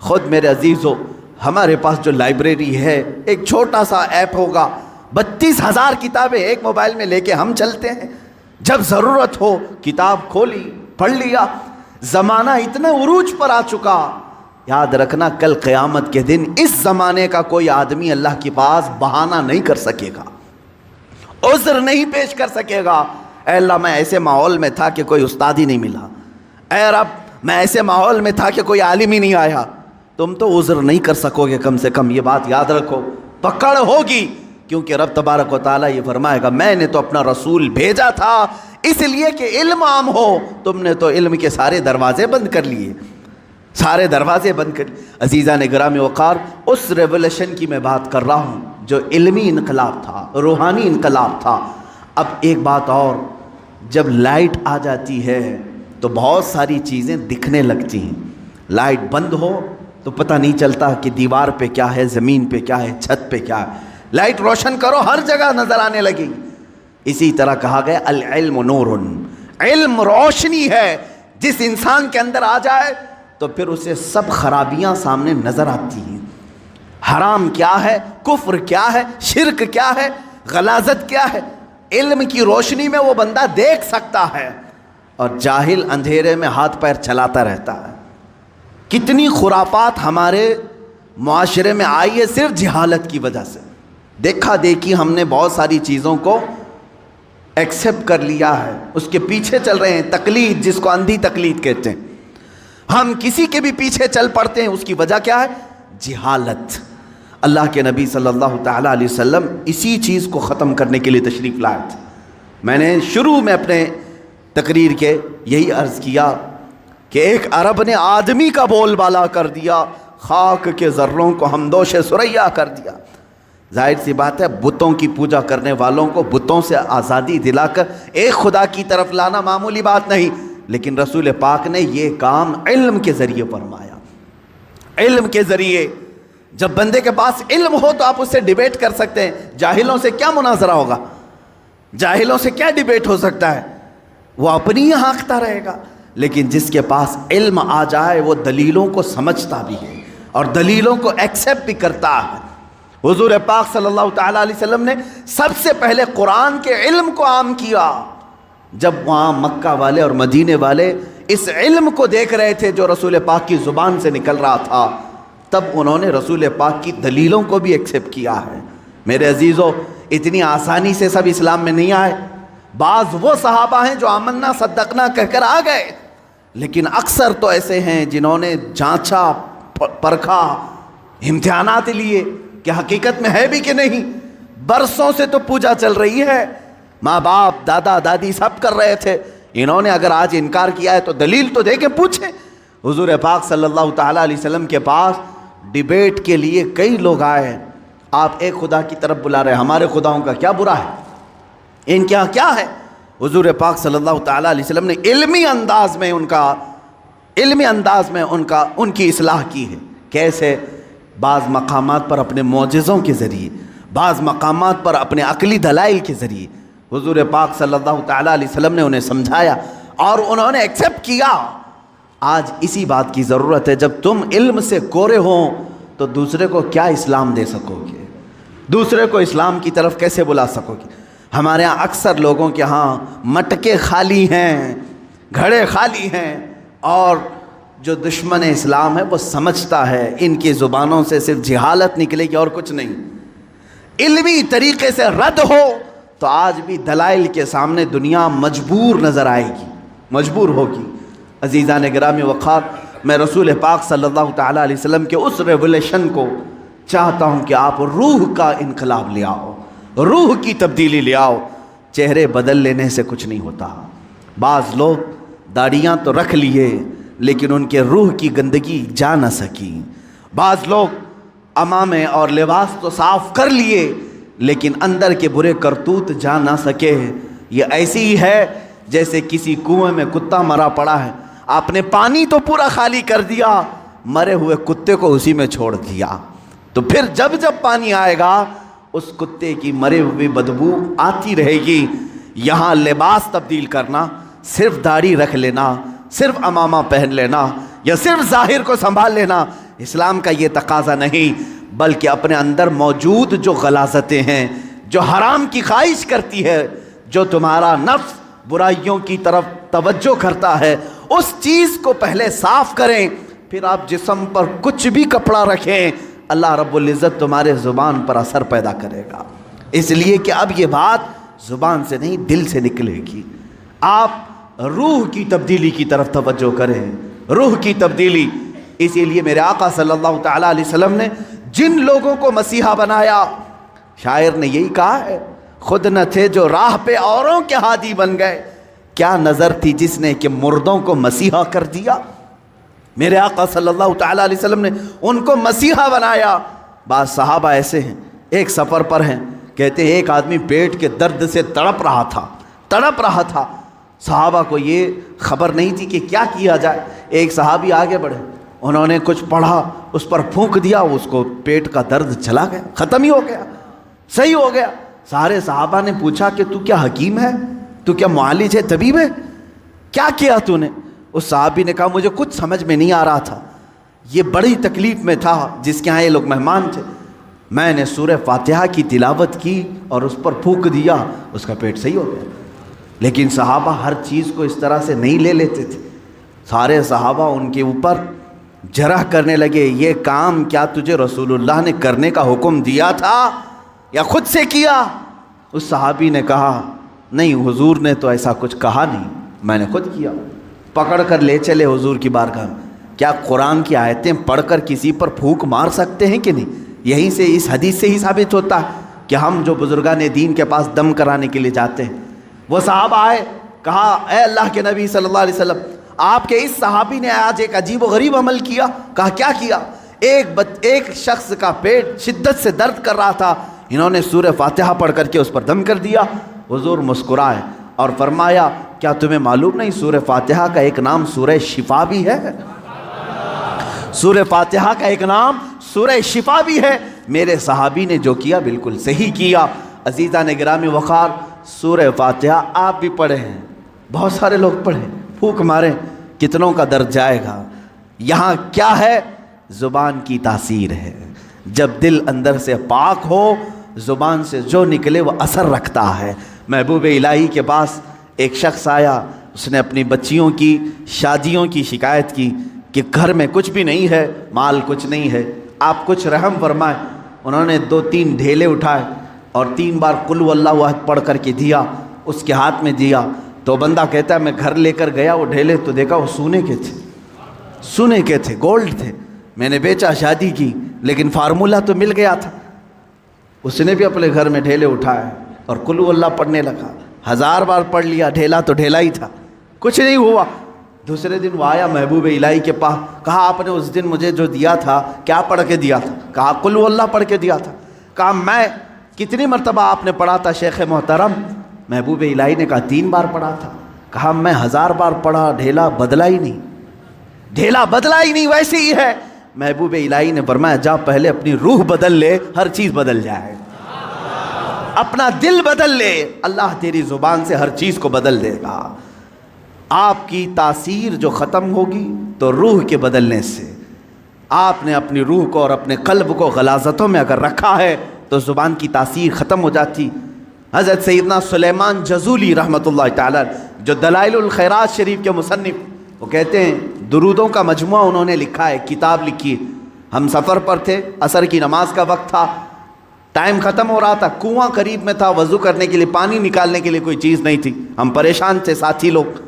خود میرے عزیزو، ہمارے پاس جو لائبریری ہے، ایک چھوٹا سا ایپ ہوگا، 32,000 کتابیں ایک موبائل میں لے کے ہم چلتے ہیں۔ جب ضرورت ہو کتاب کھولی، پڑھ لیا۔ زمانہ اتنا عروج پر آ چکا، یاد رکھنا کل قیامت کے دن اس زمانے کا کوئی آدمی اللہ کے پاس بہانہ نہیں کر سکے گا، عذر نہیں پیش کر سکے گا۔ اے اللہ، میں ایسے ماحول میں تھا کہ کوئی استاد ہی نہیں ملا، اے رب میں ایسے ماحول میں تھا کہ کوئی عالم ہی نہیں آیا۔ تم تو عذر نہیں کر سکو گے، کم سے کم یہ بات یاد رکھو، پکڑ ہوگی، کیونکہ رب تبارک و تعالیٰ یہ فرمائے گا میں نے تو اپنا رسول بھیجا تھا اس لیے کہ علم عام ہو، تم نے تو علم کے سارے دروازے بند کر لیے، سارے دروازے بند کر لیے۔ عزیزان گرامی وقار، اس ریولوشن کی میں بات کر رہا ہوں جو علمی انقلاب تھا، روحانی انقلاب تھا۔ اب ایک بات اور، جب لائٹ آ جاتی ہے تو بہت ساری چیزیں دکھنے لگتی ہیں۔ لائٹ بند ہو تو پتہ نہیں چلتا کہ دیوار پہ کیا ہے، زمین پہ کیا ہے، چھت پہ کیا ہے۔ لائٹ روشن کرو، ہر جگہ نظر آنے لگی۔ اسی طرح کہا گیا العلم نور، علم روشنی ہے، جس انسان کے اندر آ جائے تو پھر اسے سب خرابیاں سامنے نظر آتی ہیں۔ حرام کیا ہے، کفر کیا ہے، شرک کیا ہے، غلاظت کیا ہے، علم کی روشنی میں وہ بندہ دیکھ سکتا ہے، اور جاہل اندھیرے میں ہاتھ پیر چلاتا رہتا ہے۔ کتنی خرافات ہمارے معاشرے میں آئی ہے صرف جہالت کی وجہ سے۔ دیکھا دیکھی ہم نے بہت ساری چیزوں کو ایکسیپٹ کر لیا ہے، اس کے پیچھے چل رہے ہیں، تقلید جس کو اندھی تقلید کہتے ہیں۔ ہم کسی کے بھی پیچھے چل پڑتے ہیں، اس کی وجہ کیا ہے؟ جہالت۔ اللہ کے نبی صلی اللہ تعالیٰ علیہ وسلم اسی چیز کو ختم کرنے کے لیے تشریف لائے تھے۔ میں نے شروع میں اپنے تقریر کے یہی عرض کیا کہ ایک عرب نے آدمی کا بول بالا کر دیا، خاک کے ذروں کو ہمدوش ثریا کر دیا۔ ظاہر سی بات ہے، بتوں کی پوجا کرنے والوں کو بتوں سے آزادی دلا کر ایک خدا کی طرف لانا معمولی بات نہیں، لیکن رسول پاک نے یہ کام علم کے ذریعے فرمایا۔ علم کے ذریعے جب بندے کے پاس علم ہو تو آپ اس سے ڈیبیٹ کر سکتے ہیں۔ جاہلوں سے کیا مناظرہ ہوگا، جاہلوں سے کیا ڈیبیٹ ہو سکتا ہے؟ وہ اپنی ہی ہانکتا رہے گا۔ لیکن جس کے پاس علم آ جائے وہ دلیلوں کو سمجھتا بھی ہے اور دلیلوں کو ایکسیپٹ بھی کرتا ہے۔ حضور پاک صلی اللہ تعالیٰ علیہ وسلم نے سب سے پہلے قرآن کے علم کو عام کیا۔ جب وہاں مکہ والے اور مدینے والے اس علم کو دیکھ رہے تھے جو رسول پاک کی زبان سے نکل رہا تھا، تب انہوں نے رسول پاک کی دلیلوں کو بھی ایکسیپٹ کیا ہے۔ میرے عزیزو، اتنی آسانی سے سب اسلام میں نہیں آئے۔ بعض وہ صحابہ ہیں جو آمنا صدقنا کہہ کر آ گئے، لیکن اکثر تو ایسے ہیں جنہوں نے جانچا، پرکھا، امتحانات لیے کہ حقیقت میں ہے بھی کہ نہیں۔ برسوں سے تو پوجا چل رہی ہے، ماں باپ دادا دادی سب کر رہے تھے، انہوں نے اگر آج انکار کیا ہے تو دلیل تو دے کے پوچھیں۔ حضور پاک صلی اللہ تعالیٰ علیہ وسلم کے پاس ڈیبیٹ کے لیے کئی لوگ آئے۔ آپ ایک خدا کی طرف بلا رہے ہیں، ہمارے خداؤں کا کیا برا ہے، ان کے یہاں کیا ہے؟ حضور پاک صلی اللہ تعالیٰ علیہ وسلم نے علمی انداز میں ان کی اصلاح کی ہے۔ کیسے؟ بعض مقامات پر اپنے معجزوں کے ذریعے، بعض مقامات پر اپنے عقلی دلائل کے ذریعے حضور پاک صلی اللہ تعالیٰ علیہ وسلم نے انہیں سمجھایا اور انہوں نے ایکسیپٹ کیا۔ آج اسی بات کی ضرورت ہے، جب تم علم سے کورے ہوں تو دوسرے کو کیا اسلام دے سکو گے؟ دوسرے کو اسلام کی طرف کیسے بلا سکو گے؟ ہمارے ہاں اکثر لوگوں کے ہاں مٹکے خالی ہیں، گھڑے خالی ہیں، اور جو دشمن اسلام ہے وہ سمجھتا ہے ان کی زبانوں سے صرف جہالت نکلے گی اور کچھ نہیں۔ علمی طریقے سے رد ہو تو آج بھی دلائل کے سامنے دنیا مجبور نظر آئے گی، مجبور ہوگی۔ عزیزان گرامی وقار، میں رسول پاک صلی اللہ تعالیٰ علیہ وسلم کے اس ریولیشن کو چاہتا ہوں کہ آپ روح کا انقلاب لے آؤ، روح کی تبدیلی لے آؤ۔ چہرے بدل لینے سے کچھ نہیں ہوتا۔ بعض لوگ داڑیاں تو رکھ لیے لیکن ان کے روح کی گندگی جا نہ سکی۔ بعض لوگ عمامے اور لباس تو صاف کر لیے لیکن اندر کے برے کرتوت جا نہ سکے۔ یہ ایسی ہی ہے جیسے کسی کنویں میں کتا مرا پڑا ہے، آپ نے پانی تو پورا خالی کر دیا، مرے ہوئے کتے کو اسی میں چھوڑ دیا، تو پھر جب پانی آئے گا اس کتے کی مرے ہوئے بدبو آتی رہے گی۔ یہاں لباس تبدیل کرنا، صرف داڑھی رکھ لینا، صرف عمامہ پہن لینا یا صرف ظاہر کو سنبھال لینا اسلام کا یہ تقاضا نہیں، بلکہ اپنے اندر موجود جو غلاظتیں ہیں، جو حرام کی خواہش کرتی ہے، جو تمہارا نفس برائیوں کی طرف توجہ کرتا ہے، اس چیز کو پہلے صاف کریں، پھر آپ جسم پر کچھ بھی کپڑا رکھیں، اللہ رب العزت تمہارے زبان پر اثر پیدا کرے گا۔ اس لیے کہ اب یہ بات زبان سے نہیں دل سے نکلے گی۔ آپ روح کی تبدیلی کی طرف توجہ کریں، روح کی تبدیلی۔ اسی لیے میرے آقا صلی اللہ تعالیٰ علیہ وسلم نے جن لوگوں کو مسیحا بنایا، شاعر نے یہی کہا ہے، خود نہ تھے جو راہ پہ اوروں کے ہادی بن گئے، کیا نظر تھی جس نے کہ مردوں کو مسیحا کر دیا۔ میرے آقا صلی اللہ تعالیٰ علیہ وسلم نے ان کو مسیحا بنایا۔ بعض صحابہ ایسے ہیں، ایک سفر پر ہیں، کہتے ہیں ایک آدمی پیٹ کے درد سے تڑپ رہا تھا۔ صحابہ کو یہ خبر نہیں تھی کہ کیا کیا جائے۔ ایک صحابی آگے بڑھے، انہوں نے کچھ پڑھا، اس پر پھونک دیا، اس کو پیٹ کا درد چلا گیا، ختم ہی ہو گیا، صحیح ہو گیا۔ سارے صحابہ نے پوچھا کہ تو کیا حکیم ہے، تو کیا معالج ہے، طبیب ہے، کیا کیا تو نے؟ اس صحابی نے کہا مجھے کچھ سمجھ میں نہیں آ رہا تھا، یہ بڑی تکلیف میں تھا، جس کے ہاں یہ لوگ مہمان تھے، میں نے سورہ فاتحہ کی تلاوت کی اور اس پر پھونک دیا، اس کا پیٹ صحیح ہو گیا۔ لیکن صحابہ ہر چیز کو اس طرح سے نہیں لے لیتے تھے۔ سارے صحابہ ان کے اوپر جرح کرنے لگے، یہ کام کیا تجھے رسول اللہ نے کرنے کا حکم دیا تھا یا خود سے کیا؟ اس صحابی نے کہا نہیں، حضور نے تو ایسا کچھ کہا نہیں، میں نے خود کیا۔ پکڑ کر لے چلے حضور کی بارگاہ میں۔ کیا قرآن کی آیتیں پڑھ کر کسی پر پھونک مار سکتے ہیں کہ نہیں؟ یہیں سے، اس حدیث سے ہی ثابت ہوتا ہے کہ ہم جو بزرگان دین کے پاس دم کرانے کے لیے جاتے ہیں، وہ صحابہ آئے، کہا اے اللہ کے نبی صلی اللہ علیہ وسلم، آپ کے اس صحابی نے آج ایک عجیب و غریب عمل کیا۔ کہا کیا کیا؟ ایک شخص کا پیٹ شدت سے درد کر رہا تھا، انہوں نے سورہ فاتحہ پڑھ کر کے اس پر دم کر دیا۔ حضور مسکرائے اور فرمایا کیا تمہیں معلوم نہیں سورہ فاتحہ کا ایک نام سورہ شفا بھی ہے؟ سورہ فاتحہ کا ایک نام سورہ شفا بھی ہے۔ میرے صحابی نے جو کیا بالکل صحیح کیا۔ عزیزان گرامی وقار، سورہ فاتحہ آپ بھی پڑھے ہیں، بہت سارے لوگ پڑھیں، پھونک ماریں، کتنوں کا درد جائے گا۔ یہاں کیا ہے؟ زبان کی تاثیر ہے۔ جب دل اندر سے پاک ہو، زبان سے جو نکلے وہ اثر رکھتا ہے۔ محبوب الہی کے پاس ایک شخص آیا، اس نے اپنی بچیوں کی شادیوں کی شکایت کی کہ گھر میں کچھ بھی نہیں ہے، مال کچھ نہیں ہے، آپ کچھ رحم فرمائیں۔ انہوں نے 2-3 ڈھیلے اٹھائے اور 3 بار قل ہو اللہ احد پڑھ کر کے دیا، اس کے ہاتھ میں دیا۔ تو بندہ کہتا ہے میں گھر لے کر گیا، وہ ڈھیلے تو دیکھا وہ سونے کے تھے، گولڈ تھے، میں نے بیچا، شادی کی، لیکن فارمولہ تو مل گیا تھا۔ اس نے بھی اپنے گھر میں ڈھیلے اٹھائے اور قل ہو اللہ پڑھنے لگا، 1000 بار پڑھ لیا، ڈھیلا تو ڈھیلا ہی تھا، کچھ نہیں ہوا۔ دوسرے دن وہ آیا محبوب الہی کے پاس، کہا آپ نے اس دن مجھے جو دیا تھا کیا پڑھ کے دیا تھا؟ کہا قل ہو اللہ پڑھ کے دیا تھا۔ کہا میں کتنی مرتبہ آپ نے پڑھا تھا شیخ محترم؟ محبوب الہی نے کہا 3 بار پڑھا تھا۔ کہا میں 1000 بار پڑھا، ڈھیلا بدلا ہی نہیں، ڈھیلا بدلا ہی نہیں، ویسے ہی ہے۔ محبوب الہی نے فرمایا جا پہلے اپنی روح بدل لے، ہر چیز بدل جائے. اپنا دل بدل لے، اللہ تیری زبان سے ہر چیز کو بدل دے گا. آپ کی تاثیر جو ختم ہوگی تو روح کے بدلنے سے. آپ نے اپنی روح کو اور اپنے قلب کو غلاظتوں میں اگر رکھا ہے تو زبان کی تاثیر ختم ہو جاتی. حضرت سیدنا سلیمان جزولی رحمۃ اللہ تعالی جو دلائل الخیرات شریف کے مصنف، وہ کہتے ہیں درودوں کا مجموعہ انہوں نے لکھا ہے، کتاب لکھی. ہم سفر پر تھے، عصر کی نماز کا وقت تھا، ٹائم ختم ہو رہا تھا، کنواں قریب میں تھا، وضو کرنے کے لیے پانی نکالنے کے لیے کوئی چیز نہیں تھی. ہم پریشان تھے ساتھی لوگ.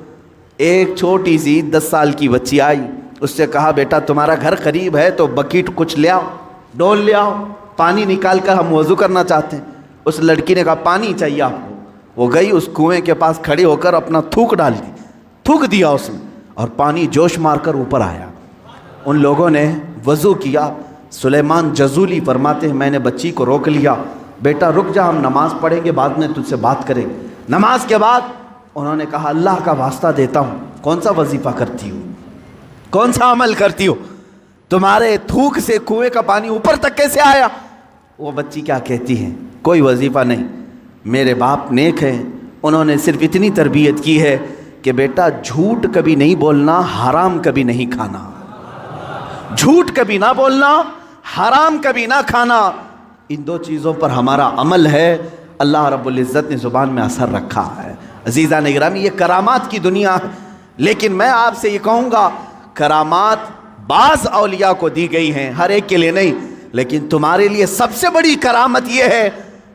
ایک چھوٹی سی 10 سال کی بچی آئی، اس سے کہا بیٹا تمہارا گھر قریب ہے تو بکیٹ کچھ لے آؤ، ڈول لے آؤ، پانی نکال کر ہم وضو کرنا چاہتے ہیں. اس لڑکی نے کہا پانی چاہیے آپ کو. وہ گئی اس کنویں کے پاس کھڑی ہو کر اپنا تھوک ڈال دی، تھوک دیا اس نے، اور پانی جوش مار کر اوپر آیا. ان لوگوں نے وضو کیا. سلیمان جزولی فرماتے ہیں میں نے بچی کو روک لیا، بیٹا رک جا، ہم نماز پڑھیں گے، بعد میں تجھ سے بات کریں گے. نماز کے بعد انہوں نے کہا اللہ کا واسطہ دیتا ہوں، کون سا وظیفہ کرتی ہو، کون سا عمل کرتی ہو، تمہارے تھوک سے کنویں کا پانی اوپر تک کیسے آیا؟ وہ بچی کیا کہتی ہے، کوئی وظیفہ نہیں، میرے باپ نیک ہیں، انہوں نے صرف اتنی تربیت کی ہے کہ بیٹا جھوٹ کبھی نہیں بولنا، حرام کبھی نہیں کھانا. جھوٹ کبھی نہ بولنا، حرام کبھی نہ کھانا. ان دو چیزوں پر ہمارا عمل ہے. اللہ رب العزت نے زبان میں اثر رکھا ہے. عزیزان گرامی، یہ کرامات کی دنیا ہے، لیکن میں آپ سے یہ کہوں گا کرامات بعض اولیاء کو دی گئی ہیں، ہر ایک کے لیے نہیں. لیکن تمہارے لیے سب سے بڑی کرامت یہ ہے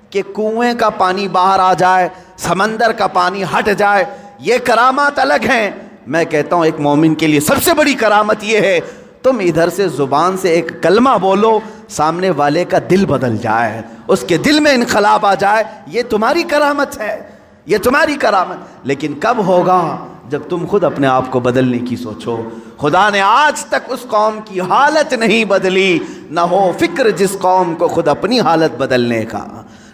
کہ کنویں کا پانی باہر آ جائے، سمندر کا پانی ہٹ جائے. یہ کرامات الگ ہیں. میں کہتا ہوں ایک مومن کے لیے سب سے بڑی کرامت یہ ہے تم ادھر سے زبان سے ایک کلمہ بولو، سامنے والے کا دل بدل جائے، اس کے دل میں انقلاب آ جائے. یہ تمہاری کرامت ہے، یہ تمہاری کرامت. لیکن کب ہوگا؟ جب تم خود اپنے آپ کو بدلنے کی سوچو. خدا نے آج تک اس قوم کی حالت نہیں بدلی. نہ ہو فکر جس قوم کو خود اپنی حالت بدلنے کا،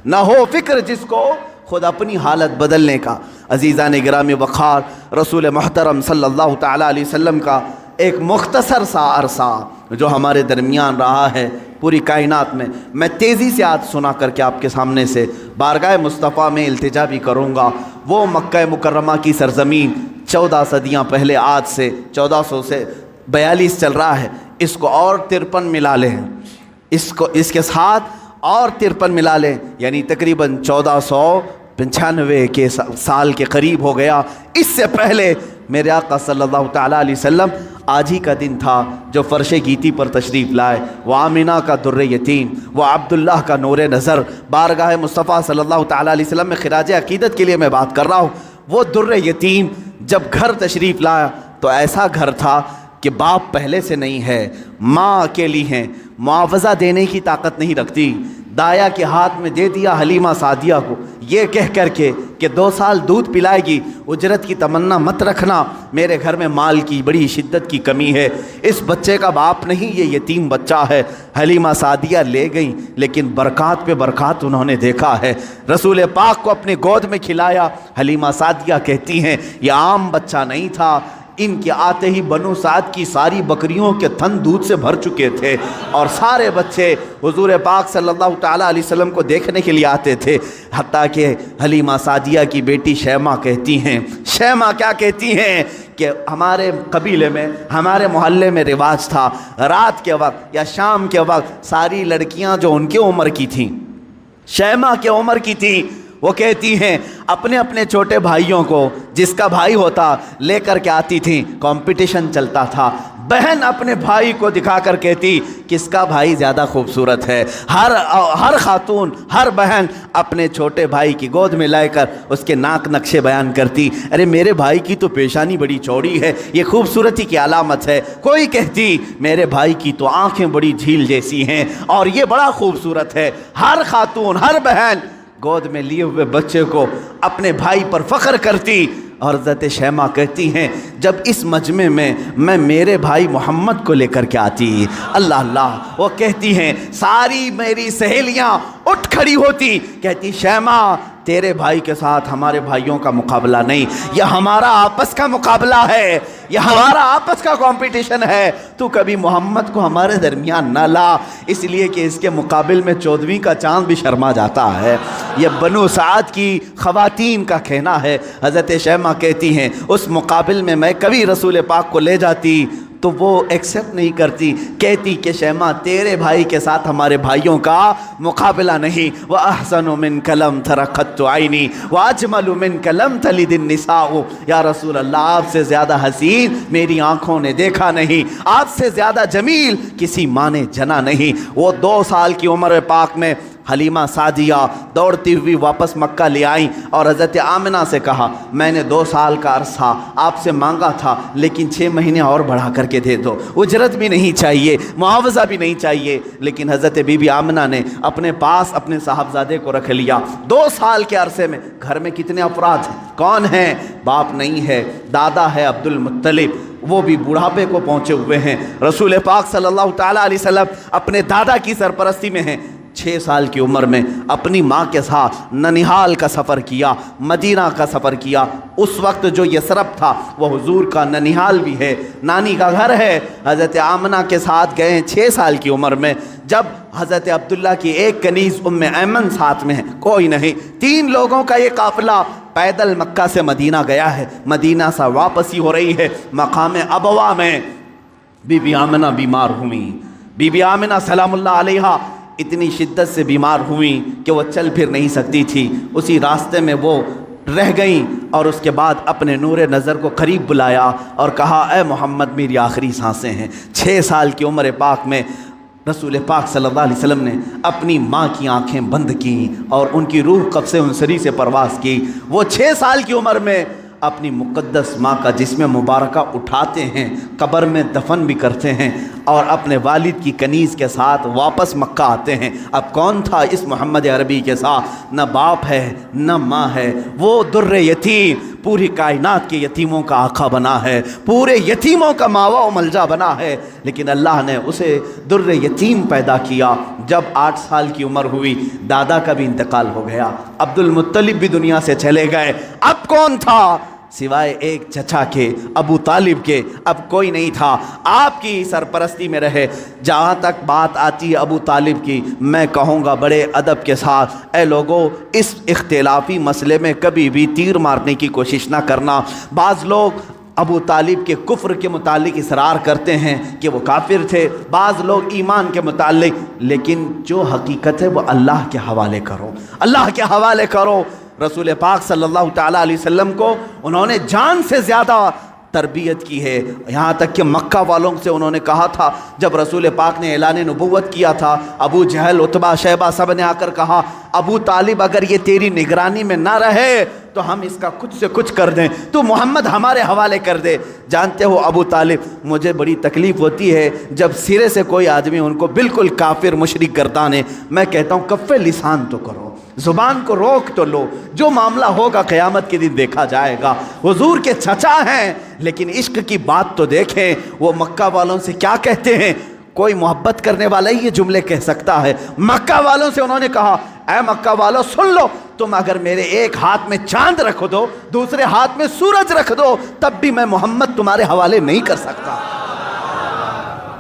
نہ ہو فکر جس کو خود اپنی حالت بدلنے کا. عزیزان گرامی وقار، رسول محترم صلی اللہ تعالی علیہ وسلم کا ایک مختصر سا عرصہ جو ہمارے درمیان رہا ہے پوری کائنات میں تیزی سے آج سنا کر کے آپ کے سامنے سے بارگاہ مصطفیٰ میں التجا بھی کروں گا. وہ مکہ مکرمہ کی سرزمین 14 صدیاں پہلے، آج سے 1400 سے 42 چل رہا ہے، اس کو اور 53 ملا لیں، اس کے ساتھ اور 53 ملا لیں، یعنی تقریباً 1495 کے سال کے قریب ہو گیا. اس سے پہلے میرے آقا صلی اللہ تعالیٰ علیہ وسلم آج ہی کا دن تھا جو فرش گیتی پر تشریف لائے. وہ آمینہ کا در یتیم، وہ عبداللہ کا نور نظر، بارگاہ مصطفیٰ صلی اللہ تعالیٰ علیہ وسلم میں خراج عقیدت کے لیے میں بات کر رہا ہوں. وہ در یتیم جب گھر تشریف لایا تو ایسا گھر تھا کہ باپ پہلے سے نہیں ہے، ماں اکیلی ہیں، معاوضہ دینے کی طاقت نہیں رکھتی. دایا کے ہاتھ میں دے دیا حلیمہ سعدیہ کو، یہ کہہ کر کے کہ 2 سال دودھ پلائے گی، اجرت کی تمنا مت رکھنا، میرے گھر میں مال کی بڑی شدت کی کمی ہے، اس بچے کا باپ نہیں، یہ یتیم بچہ ہے. حلیمہ سعدیہ لے گئیں، لیکن برکات پہ برکات انہوں نے دیکھا ہے. رسول پاک کو اپنے گود میں کھلایا. حلیمہ سعدیہ کہتی ہیں یہ عام بچہ نہیں تھا، ان کے آتے ہی بنو سعد کی ساری بکریوں کے تھن دودھ سے بھر چکے تھے، اور سارے بچے حضور پاک صلی اللہ تعالیٰ علیہ وسلم کو دیکھنے کے لیے آتے تھے. حتیٰ کہ حلیمہ سعدیہ کی بیٹی شیمہ کہتی ہیں، شیمہ کیا کہتی ہیں کہ ہمارے قبیلے میں، ہمارے محلے میں رواج تھا رات کے وقت یا شام کے وقت ساری لڑکیاں جو ان کی عمر کی تھیں، شیمہ کے عمر کی تھیں، وہ کہتی ہیں اپنے اپنے چھوٹے بھائیوں کو، جس کا بھائی ہوتا لے کر کے آتی تھیں، کمپٹیشن چلتا تھا. بہن اپنے بھائی کو دکھا کر کہتی کس کا بھائی زیادہ خوبصورت ہے. ہر خاتون، ہر بہن اپنے چھوٹے بھائی کی گود میں لے کر اس کے ناک نقشے بیان کرتی، ارے میرے بھائی کی تو پیشانی بڑی چوڑی ہے، یہ خوبصورتی کی علامت ہے. کوئی کہتی میرے بھائی کی تو آنکھیں بڑی جھیل جیسی ہیں اور یہ بڑا خوبصورت ہے. ہر خاتون، ہر بہن گود میں لیے ہوئے بچے کو اپنے بھائی پر فخر کرتی. اور حضرت شیمہ کہتی ہیں جب اس مجمع میں میرے بھائی محمد کو لے کر کے آتی، اللہ اللہ، وہ کہتی ہیں ساری میری سہیلیاں اٹھ کھڑی ہوتی، کہتی شیمہ تیرے بھائی کے ساتھ ہمارے بھائیوں کا مقابلہ نہیں، یہ ہمارا آپس کا مقابلہ ہے، یہ ہمارا آپس کا کمپٹیشن ہے، تو کبھی محمد کو ہمارے درمیان نہ لا، اس لیے کہ اس کے مقابل میں 14ویں کا چاند بھی شرما جاتا ہے۔ یہ بنو سعد کی خواتین کا کہنا ہے۔ حضرت شیمہ کہتی ہیں اس مقابل میں میں کبھی رسول پاک کو لے جاتی تو وہ ایکسیپٹ نہیں کرتی، کہتی کہ شیمہ تیرے بھائی کے ساتھ ہمارے بھائیوں کا مقابلہ نہیں۔ وَأَحْسَنُ مِنْكَ لَمْ تَرَ قَطُّ عَيْنِي وَأَجْمَلُ مِنْكَ لَمْ تَلِدِ النِّسَاءُ، یا رسول اللہ آپ سے زیادہ حسین میری آنکھوں نے دیکھا نہیں، آپ سے زیادہ جمیل کسی ماں نے جنا نہیں۔ وہ 2 سال کی عمر پاک میں حلیمہ سعدیہ دوڑتی ہوئی واپس مکہ لے آئیں اور حضرت آمنہ سے کہا میں نے 2 سال کا عرصہ آپ سے مانگا تھا، لیکن 6 مہینے اور بڑھا کر کے دے دو، اجرت بھی نہیں چاہیے، معاوضہ بھی نہیں چاہیے۔ لیکن حضرت بی بی آمنہ نے اپنے پاس اپنے صاحبزادے کو رکھ لیا۔ 2 سال کے عرصے میں گھر میں کتنے افراد ہیں؟ کون ہیں؟ باپ نہیں ہے، دادا ہے عبد المطلب، وہ بھی بڑھاپے کو پہنچے ہوئے ہیں۔ رسول پاک صلی اللہ تعالیٰ علیہ وسلم اپنے دادا کی سرپرستی میں ہیں۔ 6 سال کی عمر میں اپنی ماں کے ساتھ ننیحال کا سفر کیا، مدینہ کا سفر کیا۔ اس وقت جو یثرب تھا وہ حضور کا ننیحال بھی ہے، نانی کا گھر ہے۔ حضرت آمنہ کے ساتھ گئے 6 سال کی عمر میں، جب حضرت عبداللہ کی ایک کنیز ایمن ساتھ میں ہے، کوئی نہیں، 3 لوگوں کا یہ قافلہ پیدل مکہ سے مدینہ گیا ہے، مدینہ سے واپسی ہو رہی ہے۔ مقام ابوا میں بی بی آمنہ بیمار ہوئیں۔ بی بی آمنہ سلام اللہ علیہا اتنی شدت سے بیمار ہوئیں کہ وہ چل پھر نہیں سکتی تھی، اسی راستے میں وہ رہ گئیں، اور اس کے بعد اپنے نور نظر کو قریب بلایا اور کہا اے محمد میری آخری سانسیں ہیں۔ 6 سال کی عمر پاک میں رسول پاک صلی اللہ علیہ وسلم نے اپنی ماں کی آنکھیں بند کیں اور ان کی روح قبض انصری سے پرواز کی۔ وہ 6 سال کی عمر میں اپنی مقدس ماں کا جسم مبارکہ اٹھاتے ہیں، قبر میں دفن بھی کرتے ہیں، اور اپنے والد کی کنیز کے ساتھ واپس مکہ آتے ہیں۔ اب کون تھا اس محمد عربی کے ساتھ؟ نہ باپ ہے نہ ماں ہے، وہ در یتیم، پوری کائنات کے یتیموں کا آقا بنا ہے، پورے یتیموں کا ماوا و ملجا بنا ہے، لیکن اللہ نے اسے در یتیم پیدا کیا۔ جب 8 سال کی عمر ہوئی دادا کا بھی انتقال ہو گیا، عبد المطلب بھی دنیا سے چلے گئے۔ اب کون تھا سوائے ایک چچا کے، ابو طالب کے؟ اب کوئی نہیں تھا، آپ کی سرپرستی میں رہے۔ جہاں تک بات آتی ہے ابو طالب کی، میں کہوں گا بڑے ادب کے ساتھ، اے لوگوں اس اختلافی مسئلے میں کبھی بھی تیر مارنے کی کوشش نہ کرنا۔ بعض لوگ ابو طالب کے کفر کے متعلق اصرار کرتے ہیں کہ وہ کافر تھے، بعض لوگ ایمان کے متعلق، لیکن جو حقیقت ہے وہ اللہ کے حوالے کرو، اللہ کے حوالے کرو۔ رسول پاک صلی اللہ تعالیٰ علیہ وسلم کو انہوں نے جان سے زیادہ تربیت کی ہے، یہاں تک کہ مکہ والوں سے انہوں نے کہا تھا، جب رسول پاک نے اعلان نبوت کیا تھا، ابو جہل، عتبہ، شیبہ سب نے آ کر کہا ابو طالب اگر یہ تیری نگرانی میں نہ رہے تو ہم اس کا کچھ سے کچھ کر دیں، تو محمد ہمارے حوالے کر دے۔ جانتے ہو ابو طالب، مجھے بڑی تکلیف ہوتی ہے جب سرے سے کوئی آدمی ان کو بالکل کافر مشرک گردانے، میں کہتا ہوں کف لسان تو کرو، زبان کو روک تو لو، جو معاملہ ہوگا قیامت کے دن دیکھا جائے گا۔ حضور کے چچا ہیں لیکن عشق کی بات تو دیکھیں، وہ مکہ والوں سے کیا کہتے ہیں؟ کوئی محبت کرنے والا ہی یہ جملے کہہ سکتا ہے۔ مکہ والوں سے انہوں نے کہا اے مکہ والوں سن لو، تم اگر میرے ایک ہاتھ میں چاند رکھ دو، دوسرے ہاتھ میں سورج رکھ دو، تب بھی میں محمد تمہارے حوالے نہیں کر سکتا۔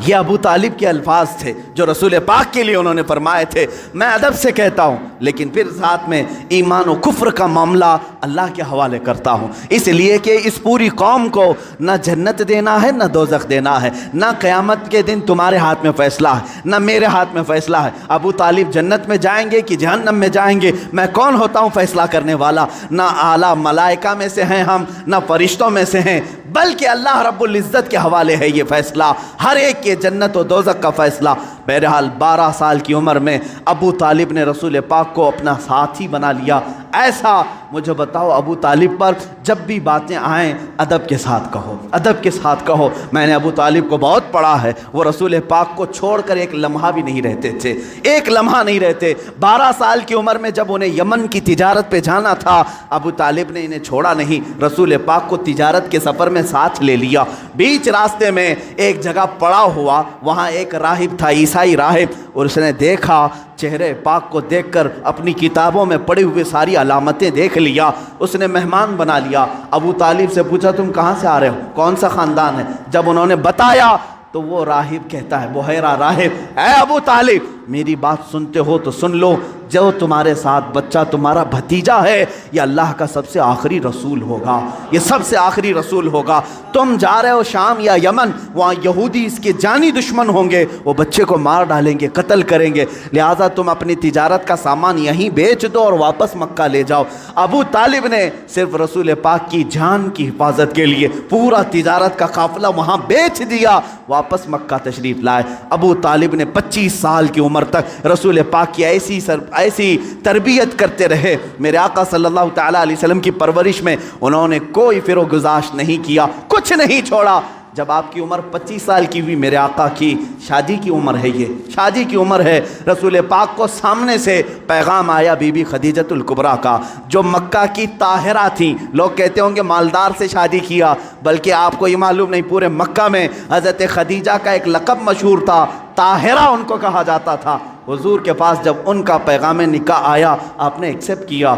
یہ ابو طالب کے الفاظ تھے جو رسول پاک کے لیے انہوں نے فرمائے تھے۔ میں ادب سے کہتا ہوں، لیکن پھر ساتھ میں ایمان و کفر کا معاملہ اللہ کے حوالے کرتا ہوں، اس لیے کہ اس پوری قوم کو نہ جنت دینا ہے نہ دوزخ دینا ہے، نہ قیامت کے دن تمہارے ہاتھ میں فیصلہ ہے نہ میرے ہاتھ میں فیصلہ ہے۔ ابو طالب جنت میں جائیں گے کہ جہنم میں جائیں گے، میں کون ہوتا ہوں فیصلہ کرنے والا؟ نہ اعلیٰ ملائکہ میں سے ہیں ہم، نہ فرشتوں میں سے ہیں، بلکہ اللہ رب العزت کے حوالے ہے یہ فیصلہ، ہر ایک کے جنت و دوزخ کا فیصلہ۔ بہرحال 12 سال کی عمر میں ابو طالب نے رسول پاک کو اپنا ساتھی بنا لیا، ایسا مجھے بتاؤ ابو طالب پر جب بھی باتیں آئیں ادب کے ساتھ کہو، ادب کے ساتھ کہو۔ میں نے ابو طالب کو بہت پڑھا ہے، وہ رسول پاک کو چھوڑ کر ایک لمحہ بھی نہیں رہتے تھے، ایک لمحہ نہیں رہتے۔ 12 سال کی عمر میں جب انہیں یمن کی تجارت پہ جانا تھا، ابو طالب نے انہیں چھوڑا نہیں، رسول پاک کو تجارت کے سفر میں ساتھ لے لیا۔ بیچ راستے میں ایک جگہ پڑا ہوا، وہاں ایک راہب تھا، عیسائی راہب، اور اس نے دیکھا، چہرے پاک کو دیکھ کر اپنی کتابوں میں پڑھی ہوئے ساری علامتیں دیکھ لیا، اس نے مہمان بنا لیا۔ ابو طالب سے پوچھا تم کہاں سے آ رہے ہو، کون سا خاندان ہے؟ جب انہوں نے بتایا تو وہ راہب کہتا ہے، بحیرہ راہب، اے ابو طالب میری بات سنتے ہو تو سن لو، جو تمہارے ساتھ بچہ تمہارا بھتیجا ہے یہ اللہ کا سب سے آخری رسول ہوگا، یہ سب سے آخری رسول ہوگا۔ تم جا رہے ہو شام یا یمن، وہاں یہودی اس کے جانی دشمن ہوں گے، وہ بچے کو مار ڈالیں گے، قتل کریں گے، لہٰذا تم اپنی تجارت کا سامان یہیں بیچ دو اور واپس مکہ لے جاؤ۔ ابو طالب نے صرف رسول پاک کی جان کی حفاظت کے لیے پورا تجارت کا قافلہ وہاں بیچ دیا، واپس مکہ تشریف لائے۔ ابو طالب نے 25 سال کی عمر تک رسول پاک کی ایسی تربیت کرتے رہے۔ میرے آقا صلی اللہ تعالیٰ علیہ وسلم کی پرورش میں انہوں نے کوئی فروغ گزاشت نہیں کیا، کچھ نہیں چھوڑا۔ جب آپ کی عمر 25 سال کی ہوئی، میرے آقا کی شادی کی عمر ہے، یہ شادی کی عمر ہے، رسول پاک کو سامنے سے پیغام آیا بی بی خدیجۃ الکبریٰ کا، جو مکہ کی طاہرہ تھیں۔ لوگ کہتے ہوں گے مالدار سے شادی کیا، بلکہ آپ کو یہ معلوم نہیں، پورے مکہ میں حضرت خدیجہ کا ایک لقب مشہور تھا، طاہرہ ان کو کہا جاتا تھا۔ حضور کے پاس جب ان کا پیغام نکاح آیا، آپ نے ایکسیپٹ کیا۔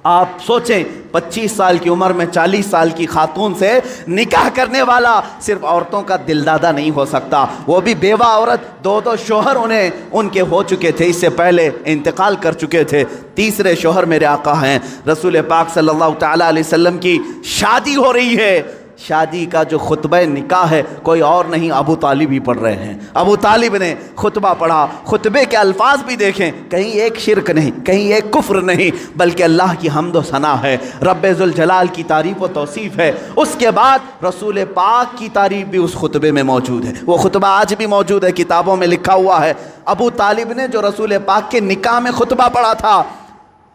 آپ سوچیں 25 سال کی عمر میں 40 سال کی خاتون سے نکاح کرنے والا صرف عورتوں کا دلدادہ نہیں ہو سکتا، وہ بھی بیوہ عورت، 2 شوہر ان کے ہو چکے تھے، اس سے پہلے انتقال کر چکے تھے، تیسرے شوہر میرے آقا ہیں۔ رسول پاک صلی اللہ تعالیٰ علیہ وسلم کی شادی ہو رہی ہے، شادی کا جو خطبہ نکاح ہے کوئی اور نہیں، ابو طالب ہی پڑھ رہے ہیں۔ ابو طالب نے خطبہ پڑھا، خطبے کے الفاظ بھی دیکھیں، کہیں ایک شرک نہیں، کہیں ایک کفر نہیں، بلکہ اللہ کی حمد و ثنا ہے، رب ذوالجلال کی تعریف و توصیف ہے۔ اس کے بعد رسول پاک کی تعریف بھی اس خطبے میں موجود ہے، وہ خطبہ آج بھی موجود ہے، کتابوں میں لکھا ہوا ہے۔ ابو طالب نے جو رسول پاک کے نکاح میں خطبہ پڑھا تھا،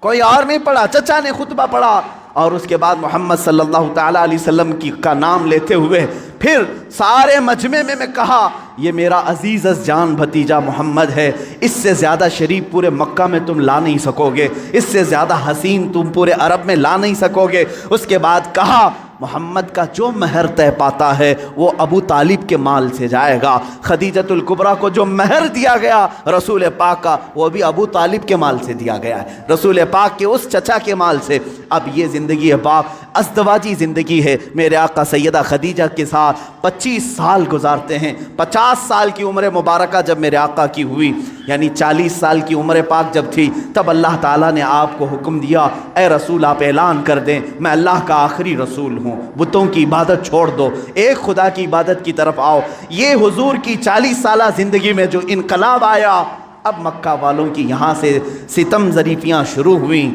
کوئی اور نہیں پڑھا، چچا نے خطبہ پڑھا، اور اس کے بعد محمد صلی اللہ تعالیٰ علیہ وسلم کا نام لیتے ہوئے پھر سارے مجمع میں کہا، یہ میرا عزیز از جان بھتیجا محمد ہے، اس سے زیادہ شریف پورے مکہ میں تم لا نہیں سکو گے، اس سے زیادہ حسین تم پورے عرب میں لا نہیں سکو گے۔ اس کے بعد کہا، محمد کا جو مہر طے پاتا ہے وہ ابو طالب کے مال سے جائے گا، خدیجۃ الکبریٰ کو جو مہر دیا گیا رسول پاک کا وہ بھی ابو طالب کے مال سے دیا گیا ہے، رسول پاک کے اس چچا کے مال سے۔ اب یہ زندگی ہے پاک، ازدواجی زندگی ہے، میرے آقا سیدہ خدیجہ کے ساتھ 25 سال گزارتے ہیں۔ 50 سال کی عمر مبارکہ جب میرے آقا کی ہوئی، یعنی 40 سال کی عمر پاک جب تھی، تب اللہ تعالیٰ نے آپ کو حکم دیا، اے رسول آپ اعلان کر دیں میں اللہ کا آخری رسول ہوں، بتوں کی عبادت چھوڑ دو، ایک خدا کی عبادت کی طرف آؤ۔ یہ حضور کی 40 سالہ زندگی میں جو انقلاب آیا، اب مکہ والوں کی یہاں سے ستم ظریفیاں شروع ہوئیں۔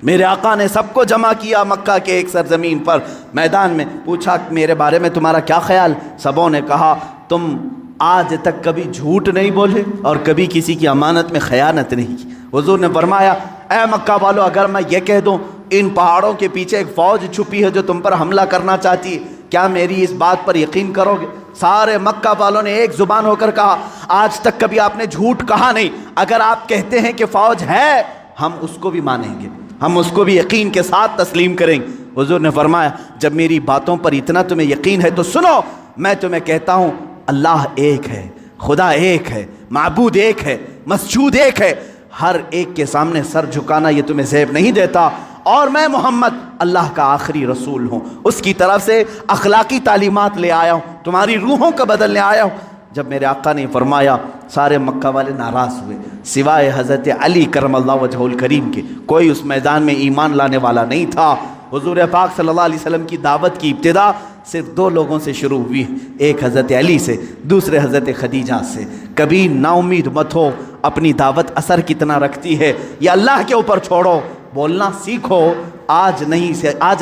میرے آقا نے سب کو جمع کیا مکہ کے ایک سرزمین پر، میدان میں، پوچھا میرے بارے میں تمہارا کیا خیال؟ سبوں نے کہا تم آج تک کبھی جھوٹ نہیں بولے اور کبھی کسی کی امانت میں خیانت نہیں کی۔ حضور نے فرمایا، اے مکہ والو، اگر میں یہ کہہ دوں ان پہاڑوں کے پیچھے ایک فوج چھپی ہے جو تم پر حملہ کرنا چاہتی ہے، کیا میری اس بات پر یقین کرو گے؟ سارے مکہ والوں نے ایک زبان ہو کر کہا، آج تک کبھی آپ نے جھوٹ کہا نہیں، اگر آپ کہتے ہیں کہ فوج ہے ہم اس کو بھی مانیں گے، ہم اس کو بھی یقین کے ساتھ تسلیم کریں گے۔ حضور نے فرمایا، جب میری باتوں پر اتنا تمہیں یقین ہے تو سنو، میں تمہیں کہتا ہوں اللہ ایک ہے، خدا ایک ہے، معبود ایک ہے، مسجود ایک ہے، ہر ایک کے سامنے سر جھکانا یہ تمہیں زیب نہیں دیتا، اور میں محمد اللہ کا آخری رسول ہوں، اس کی طرف سے اخلاقی تعلیمات لے آیا ہوں، تمہاری روحوں کا بدلنے آیا ہوں۔ جب میرے آقا نے فرمایا، سارے مکہ والے ناراض ہوئے، سوائے حضرت علی کرم اللہ وجہہ الکریم کے، کوئی اس میدان میں ایمان لانے والا نہیں تھا۔ حضور پاک صلی اللہ علیہ وسلم کی دعوت کی ابتدا صرف 2 لوگوں سے شروع ہوئی، ایک حضرت علی سے، دوسرے حضرت خدیجہ سے۔ کبھی نا امید مت ہو، اپنی دعوت اثر کتنا رکھتی ہے یہ اللہ کے اوپر چھوڑو، بولنا سیکھو، آج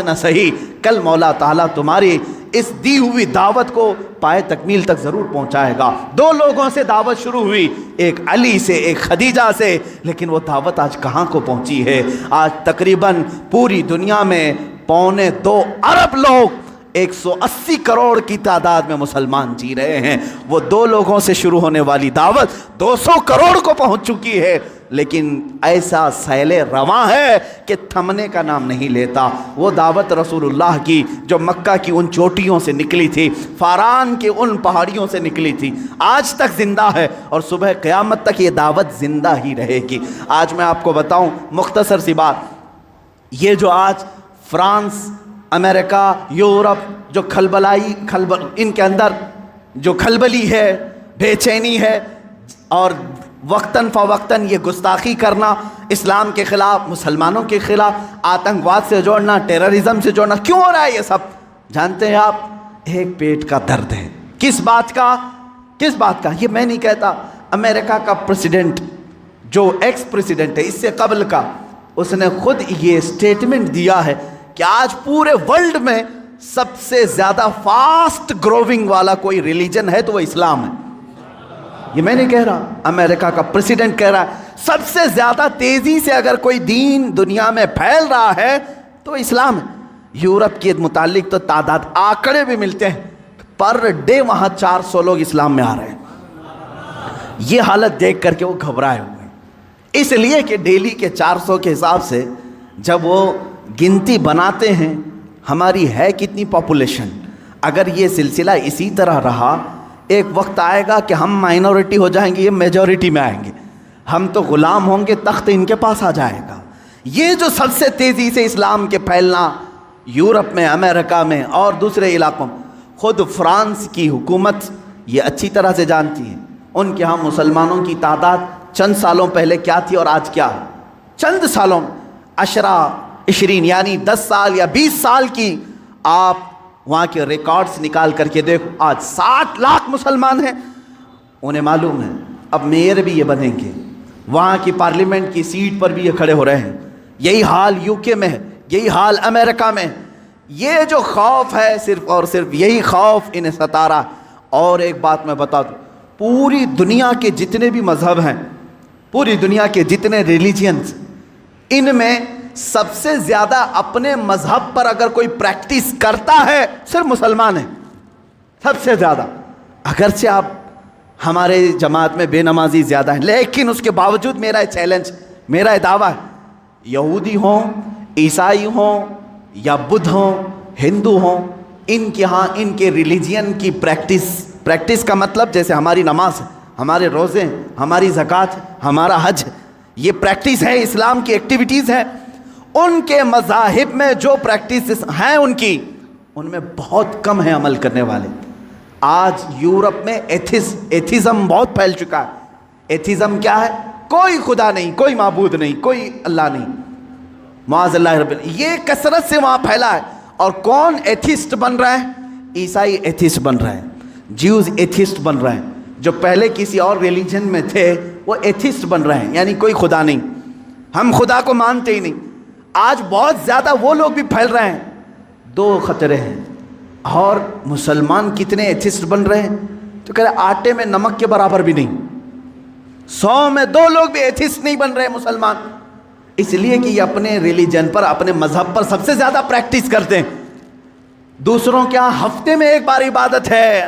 نہ صحیح کل مولا تعالیٰ تمہاری اس دی ہوئی دعوت کو پائے تکمیل تک ضرور پہنچائے گا۔ 2 لوگوں سے دعوت شروع ہوئی، ایک علی سے، ایک خدیجہ سے، لیکن وہ دعوت آج کہاں کو پہنچی ہے؟ آج تقریباً پوری دنیا میں 2.25 ارب لوگ 180 کروڑ کی تعداد میں مسلمان جی رہے ہیں۔ وہ 2 لوگوں سے شروع ہونے والی دعوت 200 کروڑ کو پہنچ چکی ہے، لیکن ایسا سیل رواں ہے کہ تھمنے کا نام نہیں لیتا۔ وہ دعوت رسول اللہ کی جو مکہ کی ان چوٹیوں سے نکلی تھی، فاران کے ان پہاڑیوں سے نکلی تھی، آج تک زندہ ہے، اور صبح قیامت تک یہ دعوت زندہ ہی رہے گی۔ آج میں آپ کو بتاؤں مختصر سی بات، یہ جو آج فرانس، امریکہ، یورپ جو ان کے اندر جو کھلبلی ہے، بے چینی ہے، اور وقتاً فوقتاً یہ گستاخی کرنا اسلام کے خلاف، مسلمانوں کے خلاف، آتنکواد سے جوڑنا، ٹیررزم سے جوڑنا، کیوں ہو رہا ہے یہ سب؟ جانتے ہیں آپ؟ ایک پیٹ کا درد ہے۔ کس بات کا؟ یہ میں نہیں کہتا، امریکہ کا پریزیڈنٹ جو ایکس پریزیڈنٹ ہے اس سے قبل کا، اس نے خود یہ سٹیٹمنٹ دیا ہے کہ آج پورے ورلڈ میں سب سے زیادہ فاسٹ گروونگ والا کوئی ریلیجن ہے تو وہ اسلام ہے۔ یہ میں نہیں کہہ رہا، امریکہ کا پریزیڈنٹ کہہ رہا ہے سب سے زیادہ تیزی سے اگر کوئی دین دنیا میں پھیل رہا ہے تو اسلام ہے۔ یورپ کے متعلق تو تعداد آنکڑے بھی ملتے ہیں، پر ڈے وہاں 400 لوگ اسلام میں آ رہے ہیں۔ یہ حالت دیکھ کر کے وہ گھبرائے ہوئے ہیں، اس لیے کہ ڈیلی کے 400 کے حساب سے جب وہ گنتی بناتے ہیں ہماری ہے کتنی پاپولیشن، اگر یہ سلسلہ اسی طرح رہا ایک وقت آئے گا کہ ہم مائنورٹی ہو جائیں گے، یہ میجورٹی میں آئیں گے، ہم تو غلام ہوں گے، تخت ان کے پاس آ جائے گا۔ یہ جو سب سے تیزی سے اسلام کے پھیلنا یورپ میں، امریکہ میں اور دوسرے علاقوں میں، خود فرانس کی حکومت یہ اچھی طرح سے جانتی ہے ان کے ہاں مسلمانوں کی تعداد چند سالوں پہلے کیا تھی اور آج کیا ہے۔ چند سالوں 20 یعنی 10 سال یا 20 سال کی آپ وہاں کے ریکارڈز نکال کر کے دیکھو، آج 60 لاکھ مسلمان ہیں۔ انہیں معلوم ہے اب میئر بھی یہ بنیں گے، وہاں کی پارلیمنٹ کی سیٹ پر بھی یہ کھڑے ہو رہے ہیں۔ یہی حال UK میں ہے، یہی حال امریکہ میں۔ یہ جو خوف ہے صرف اور صرف یہی خوف انہیں ستا رہا۔ اور ایک بات میں بتا دوں، پوری دنیا کے جتنے بھی مذہب ہیں، پوری دنیا کے جتنے ریلیجنز، ان میں سب سے زیادہ اپنے مذہب پر اگر کوئی پریکٹس کرتا ہے صرف مسلمان ہیں، سب سے زیادہ۔ اگرچہ آپ ہمارے جماعت میں بے نمازی زیادہ ہیں، لیکن اس کے باوجود میرا چیلنج، میرا دعویٰ ہے، یہودی ہوں، عیسائی ہوں یا بدھ ہوں، ہندو ہوں، ان کے ہاں ان کے ریلیجین کی پریکٹس کا مطلب جیسے ہماری نماز ہے، ہمارے روزے ہیں، ہماری زکوٰۃ ہے، ہمارا حج ہے، یہ پریکٹس ہے، اسلام کی ایکٹیویٹیز ہیں۔ ان کے مذاہب میں جو پریکٹسز ہیں ان میں بہت کم ہیں عمل کرنے والے۔ آج یورپ میں ایتھیزم بہت پھیل چکا ہے۔ ایتھیزم کیا ہے؟ کوئی خدا نہیں، کوئی معبود نہیں، کوئی اللہ نہیں، معاذ اللہ رب العالمین۔ یہ کثرت سے وہاں پھیلا ہے۔ اور کون ایتھیسٹ بن رہا ہے؟ عیسائی ایتھیسٹ بن رہے ہیں، جیوز ایتھیسٹ بن رہے ہیں، جو پہلے کسی اور ریلیجن میں تھے وہ ایتھیسٹ بن رہے ہیں، یعنی کوئی خدا نہیں، ہم خدا کو مانتے ہی نہیں۔ آج بہت زیادہ وہ لوگ بھی پھیل رہے ہیں۔ 2 خطرے ہیں۔ اور مسلمان کتنے ایتھیسٹ بن رہے ہیں تو کہہ رہے آٹے میں نمک کے برابر بھی نہیں۔ 100 میں 2 لوگ بھی ایتھیسٹ نہیں بن رہے مسلمان، اس لیے کہ یہ اپنے ریلیجن پر، اپنے مذہب پر سب سے زیادہ پریکٹس کرتے ہیں۔ دوسروں کے ہاں ہفتے میں 1 بار عبادت ہے،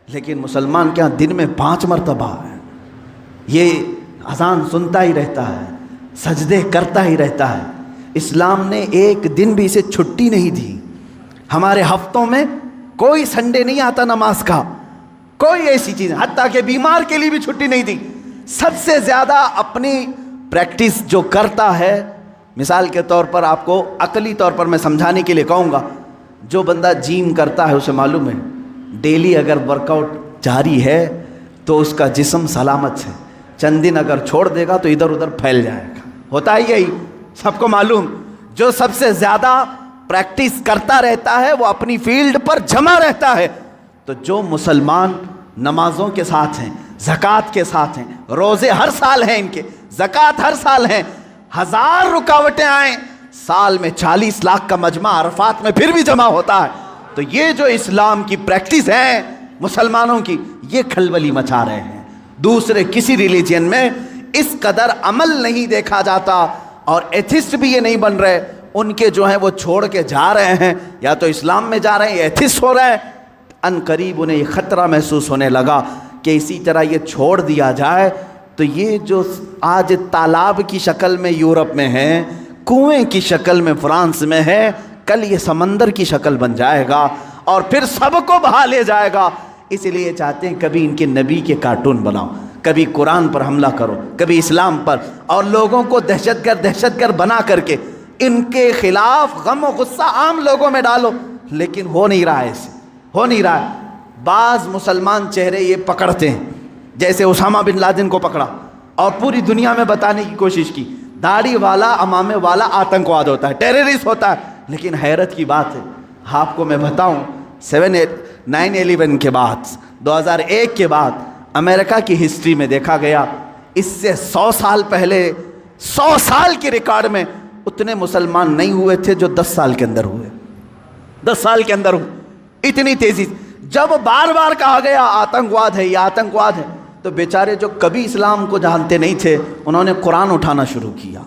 لیکن مسلمان کے ہاں دن میں 5 مرتبہ ہے۔ یہ اذان سنتا ہی رہتا ہے، سجدے کرتا ہی رہتا ہے۔ اسلام نے ایک دن بھی اسے چھٹی نہیں دی۔ ہمارے ہفتوں میں کوئی سنڈے نہیں آتا نماز کا، کوئی ایسی چیز، حتیٰ کہ بیمار کے لیے بھی چھٹی نہیں دی۔ سب سے زیادہ اپنی پریکٹس جو کرتا ہے، مثال کے طور پر آپ کو عقلی طور پر میں سمجھانے کے لیے کہوں گا، جو بندہ جیم کرتا ہے اسے معلوم ہے ڈیلی اگر ورک آؤٹ جاری ہے تو اس کا جسم سلامت ہے، چند دن اگر چھوڑ دے گا تو ادھر ادھر پھیل جائے گا۔ ہوتا ہی یہی، سب کو معلوم۔ جو سب سے زیادہ پریکٹس کرتا رہتا ہے وہ اپنی فیلڈ پر جمع رہتا ہے۔ تو جو مسلمان نمازوں کے ساتھ ہیں، زکوٰۃ کے ساتھ ہیں، روزے ہر سال ہیں ان کے، زکوٰۃ ہر سال ہیں، 1000 رکاوٹیں آئیں، سال میں 40 لاکھ کا مجمع عرفات میں پھر بھی جمع ہوتا ہے. تو یہ جو اسلام کی پریکٹس ہے مسلمانوں کی، یہ کھلبلی مچا رہے ہیں. دوسرے کسی ریلیجن میں اس قدر عمل نہیں دیکھا جاتا، اور ایتھسٹ بھی یہ نہیں بن رہے. ان کے جو ہیں وہ چھوڑ کے جا رہے ہیں، یا تو اسلام میں جا رہے ہیں یا ایتھسٹ ہو رہے ہیں. ان قریب انہیں یہ خطرہ محسوس ہونے لگا کہ اسی طرح یہ چھوڑ دیا جائے تو یہ جو آج تالاب کی شکل میں یورپ میں ہے، کنویں کی شکل میں فرانس میں ہے، کل یہ سمندر کی شکل بن جائے گا اور پھر سب کو بہا لے جائے گا. اس لیے چاہتے ہیں کبھی ان کے نبی کے کارٹون بناؤ، کبھی قرآن پر حملہ کرو، کبھی اسلام پر، اور لوگوں کو دہشت گرد بنا کر کے ان کے خلاف غم و غصہ عام لوگوں میں ڈالو. لیکن ہو نہیں رہا ہے، ایسے ہو نہیں رہا ہے. بعض مسلمان چہرے یہ پکڑتے ہیں، جیسے اسامہ بن لادن کو پکڑا اور پوری دنیا میں بتانے کی کوشش کی داڑھی والا امامے والا آتنکواد ہوتا ہے، ٹیررسٹ ہوتا ہے. لیکن حیرت کی بات ہے، آپ کو میں بتاؤں 9/11 کے بعد 2001 کے بعد امریکہ کی ہسٹری میں دیکھا گیا، اس سے 100 سال پہلے 100 سال کے ریکارڈ میں اتنے مسلمان نہیں ہوئے تھے جو 10 سال کے اندر ہوئے. 10 سال کے اندر ہوئے اتنی تیزی. جب بار بار کہا گیا آتنکواد ہے، یہ آتنکواد ہے، تو بیچارے جو کبھی اسلام کو جانتے نہیں تھے انہوں نے قرآن اٹھانا شروع کیا،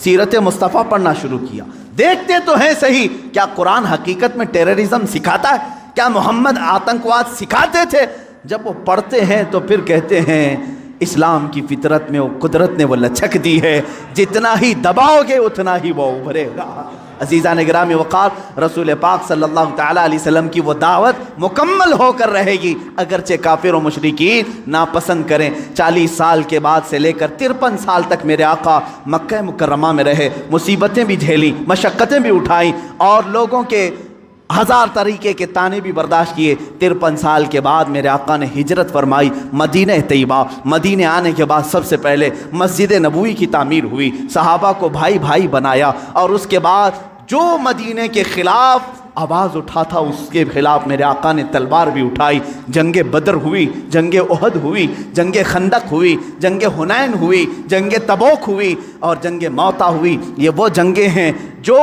سیرت مصطفیٰ پڑھنا شروع کیا. دیکھتے تو ہیں صحیح، کیا قرآن حقیقت میں ٹیررزم سکھاتا ہے؟ کیا محمد آتنکواد سکھاتے تھے؟ جب وہ پڑھتے ہیں تو پھر کہتے ہیں اسلام کی فطرت میں وہ قدرت نے وہ لچک دی ہے، جتنا ہی دباؤ گے اتنا ہی وہ ابھرے گا. عزیزان گرامی وقار، رسول پاک صلی اللہ تعالیٰ علیہ وسلم کی وہ دعوت مکمل ہو کر رہے گی، اگرچہ کافر و مشرکین ناپسند کریں. 40 سال کے بعد سے لے کر 53 سال تک میرے آقا مکہ مکرمہ میں رہے، مصیبتیں بھی جھیلیں، مشقتیں بھی اٹھائیں، اور لوگوں کے 1000 طریقے کے طعنے بھی برداشت کیے. 53 سال کے بعد میرے آقا نے ہجرت فرمائی مدینہ طیبہ. مدینہ آنے کے بعد سب سے پہلے مسجد نبوی کی تعمیر ہوئی، صحابہ کو بھائی بھائی بنایا، اور اس کے بعد جو مدینہ کے خلاف آواز اٹھا تھا اس کے خلاف میرے آقا نے تلوار بھی اٹھائی. جنگ بدر ہوئی، جنگ احد ہوئی، جنگ خندق ہوئی، جنگ حنین ہوئی، جنگ تبوک ہوئی، اور جنگ موتا ہوئی. یہ وہ جنگیں ہیں جو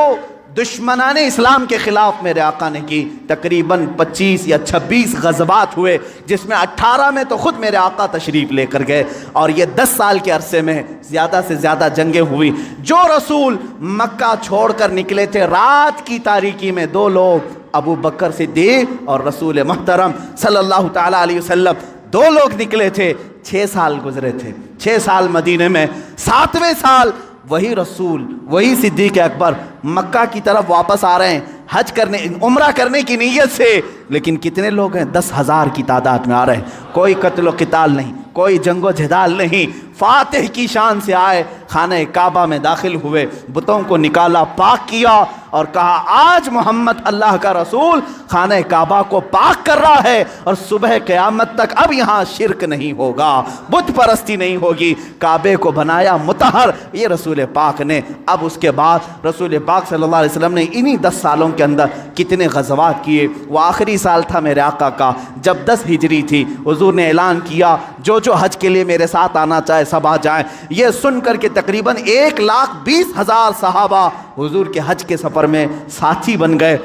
دشمنان اسلام کے خلاف میرے آقا نے کی. تقریباً 25 یا 26 غزوات ہوئے، جس میں 18 میں تو خود میرے آقا تشریف لے کر گئے، اور یہ 10 سال کے عرصے میں زیادہ سے زیادہ جنگیں ہوئی. جو رسول مکہ چھوڑ کر نکلے تھے رات کی تاریکی میں، 2 لوگ، ابو بکر صدیق اور رسول محترم صلی اللہ تعالیٰ علیہ وسلم، 2 لوگ نکلے تھے. 6 سال گزرے تھے، 6 سال مدینے میں. 7ویں سال وہی رسول، وہی صدیق اکبر مکہ کی طرف واپس آ رہے ہیں حج کرنے، عمرہ کرنے کی نیت سے. لیکن کتنے لوگ ہیں؟ 10,000 کی تعداد میں آ رہے ہیں. کوئی قتل و قتال نہیں، کوئی جنگ و جدال نہیں. فاتح کی شان سے آئے، خانہ کعبہ میں داخل ہوئے، بتوں کو نکالا، پاک کیا، اور کہا آج محمد اللہ کا رسول خانہ کعبہ کو پاک کر رہا ہے، اور صبح قیامت تک اب یہاں شرک نہیں ہوگا، بت پرستی نہیں ہوگی. کعبے کو بنایا مطہر یہ رسول پاک نے. اب اس کے بعد رسول پاک صلی اللہ علیہ وسلم نے انہی 10 سالوں کے اندر کتنے غزوات کیے. وہ آخری سال تھا میرے آقا کا جب 10 ہجری تھی. حضور نے اعلان کیا جو حج کے لیے میرے ساتھ آنا چاہے سب آ جائیں. یہ سن کر کے تقریباً 1,20,000 صحابہ حضور کے حج کے سفر میں ساتھی بن گئے.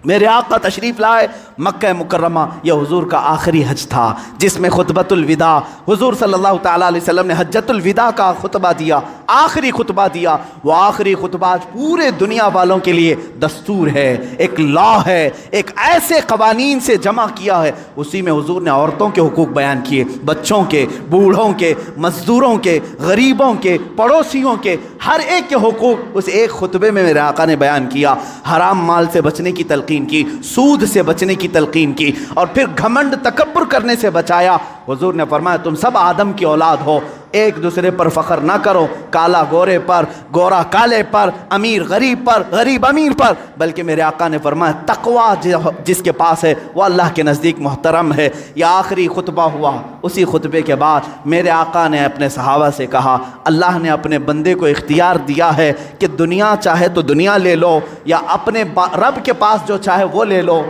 میرے آقا تشریف لائے مکہ مکرمہ. یہ حضور کا آخری حج تھا جس میں خطبۃ الوداع، حضور صلی اللہ تعالیٰ علیہ وسلم نے حجۃ الوداع کا خطبہ دیا، آخری خطبہ دیا. وہ آخری خطبہ پورے دنیا والوں کے لیے دستور ہے، ایک لا ہے، ایک ایسے قوانین سے جمع کیا ہے. اسی میں حضور نے عورتوں کے حقوق بیان کیے، بچوں کے، بوڑھوں کے، مزدوروں کے، غریبوں کے، پڑوسیوں کے، ہر ایک کے حقوق اس ایک خطبے میں میرے آقا نے بیان کیا. حرام مال سے بچنے کی تلقین کی، سود سے بچنے کی تلقین کی، اور پھر گھمنڈ تکبر کرنے سے بچایا. حضور نے فرمایا تم سب آدم کی اولاد ہو، ایک دوسرے پر فخر نہ کرو، کالا گورے پر، گورا کالے پر، امیر غریب پر، غریب امیر پر، بلکہ میرے آقا نے فرمایا تقوی جس کے پاس ہے وہ اللہ کے نزدیک محترم ہے. یہ آخری خطبہ ہوا. اسی خطبے کے بعد میرے آقا نے اپنے صحابہ سے کہا اللہ نے اپنے بندے کو اختیار دیا ہے کہ دنیا چاہے تو دنیا لے لو، یا اپنے رب کے پاس جو چاہے وہ لے لو.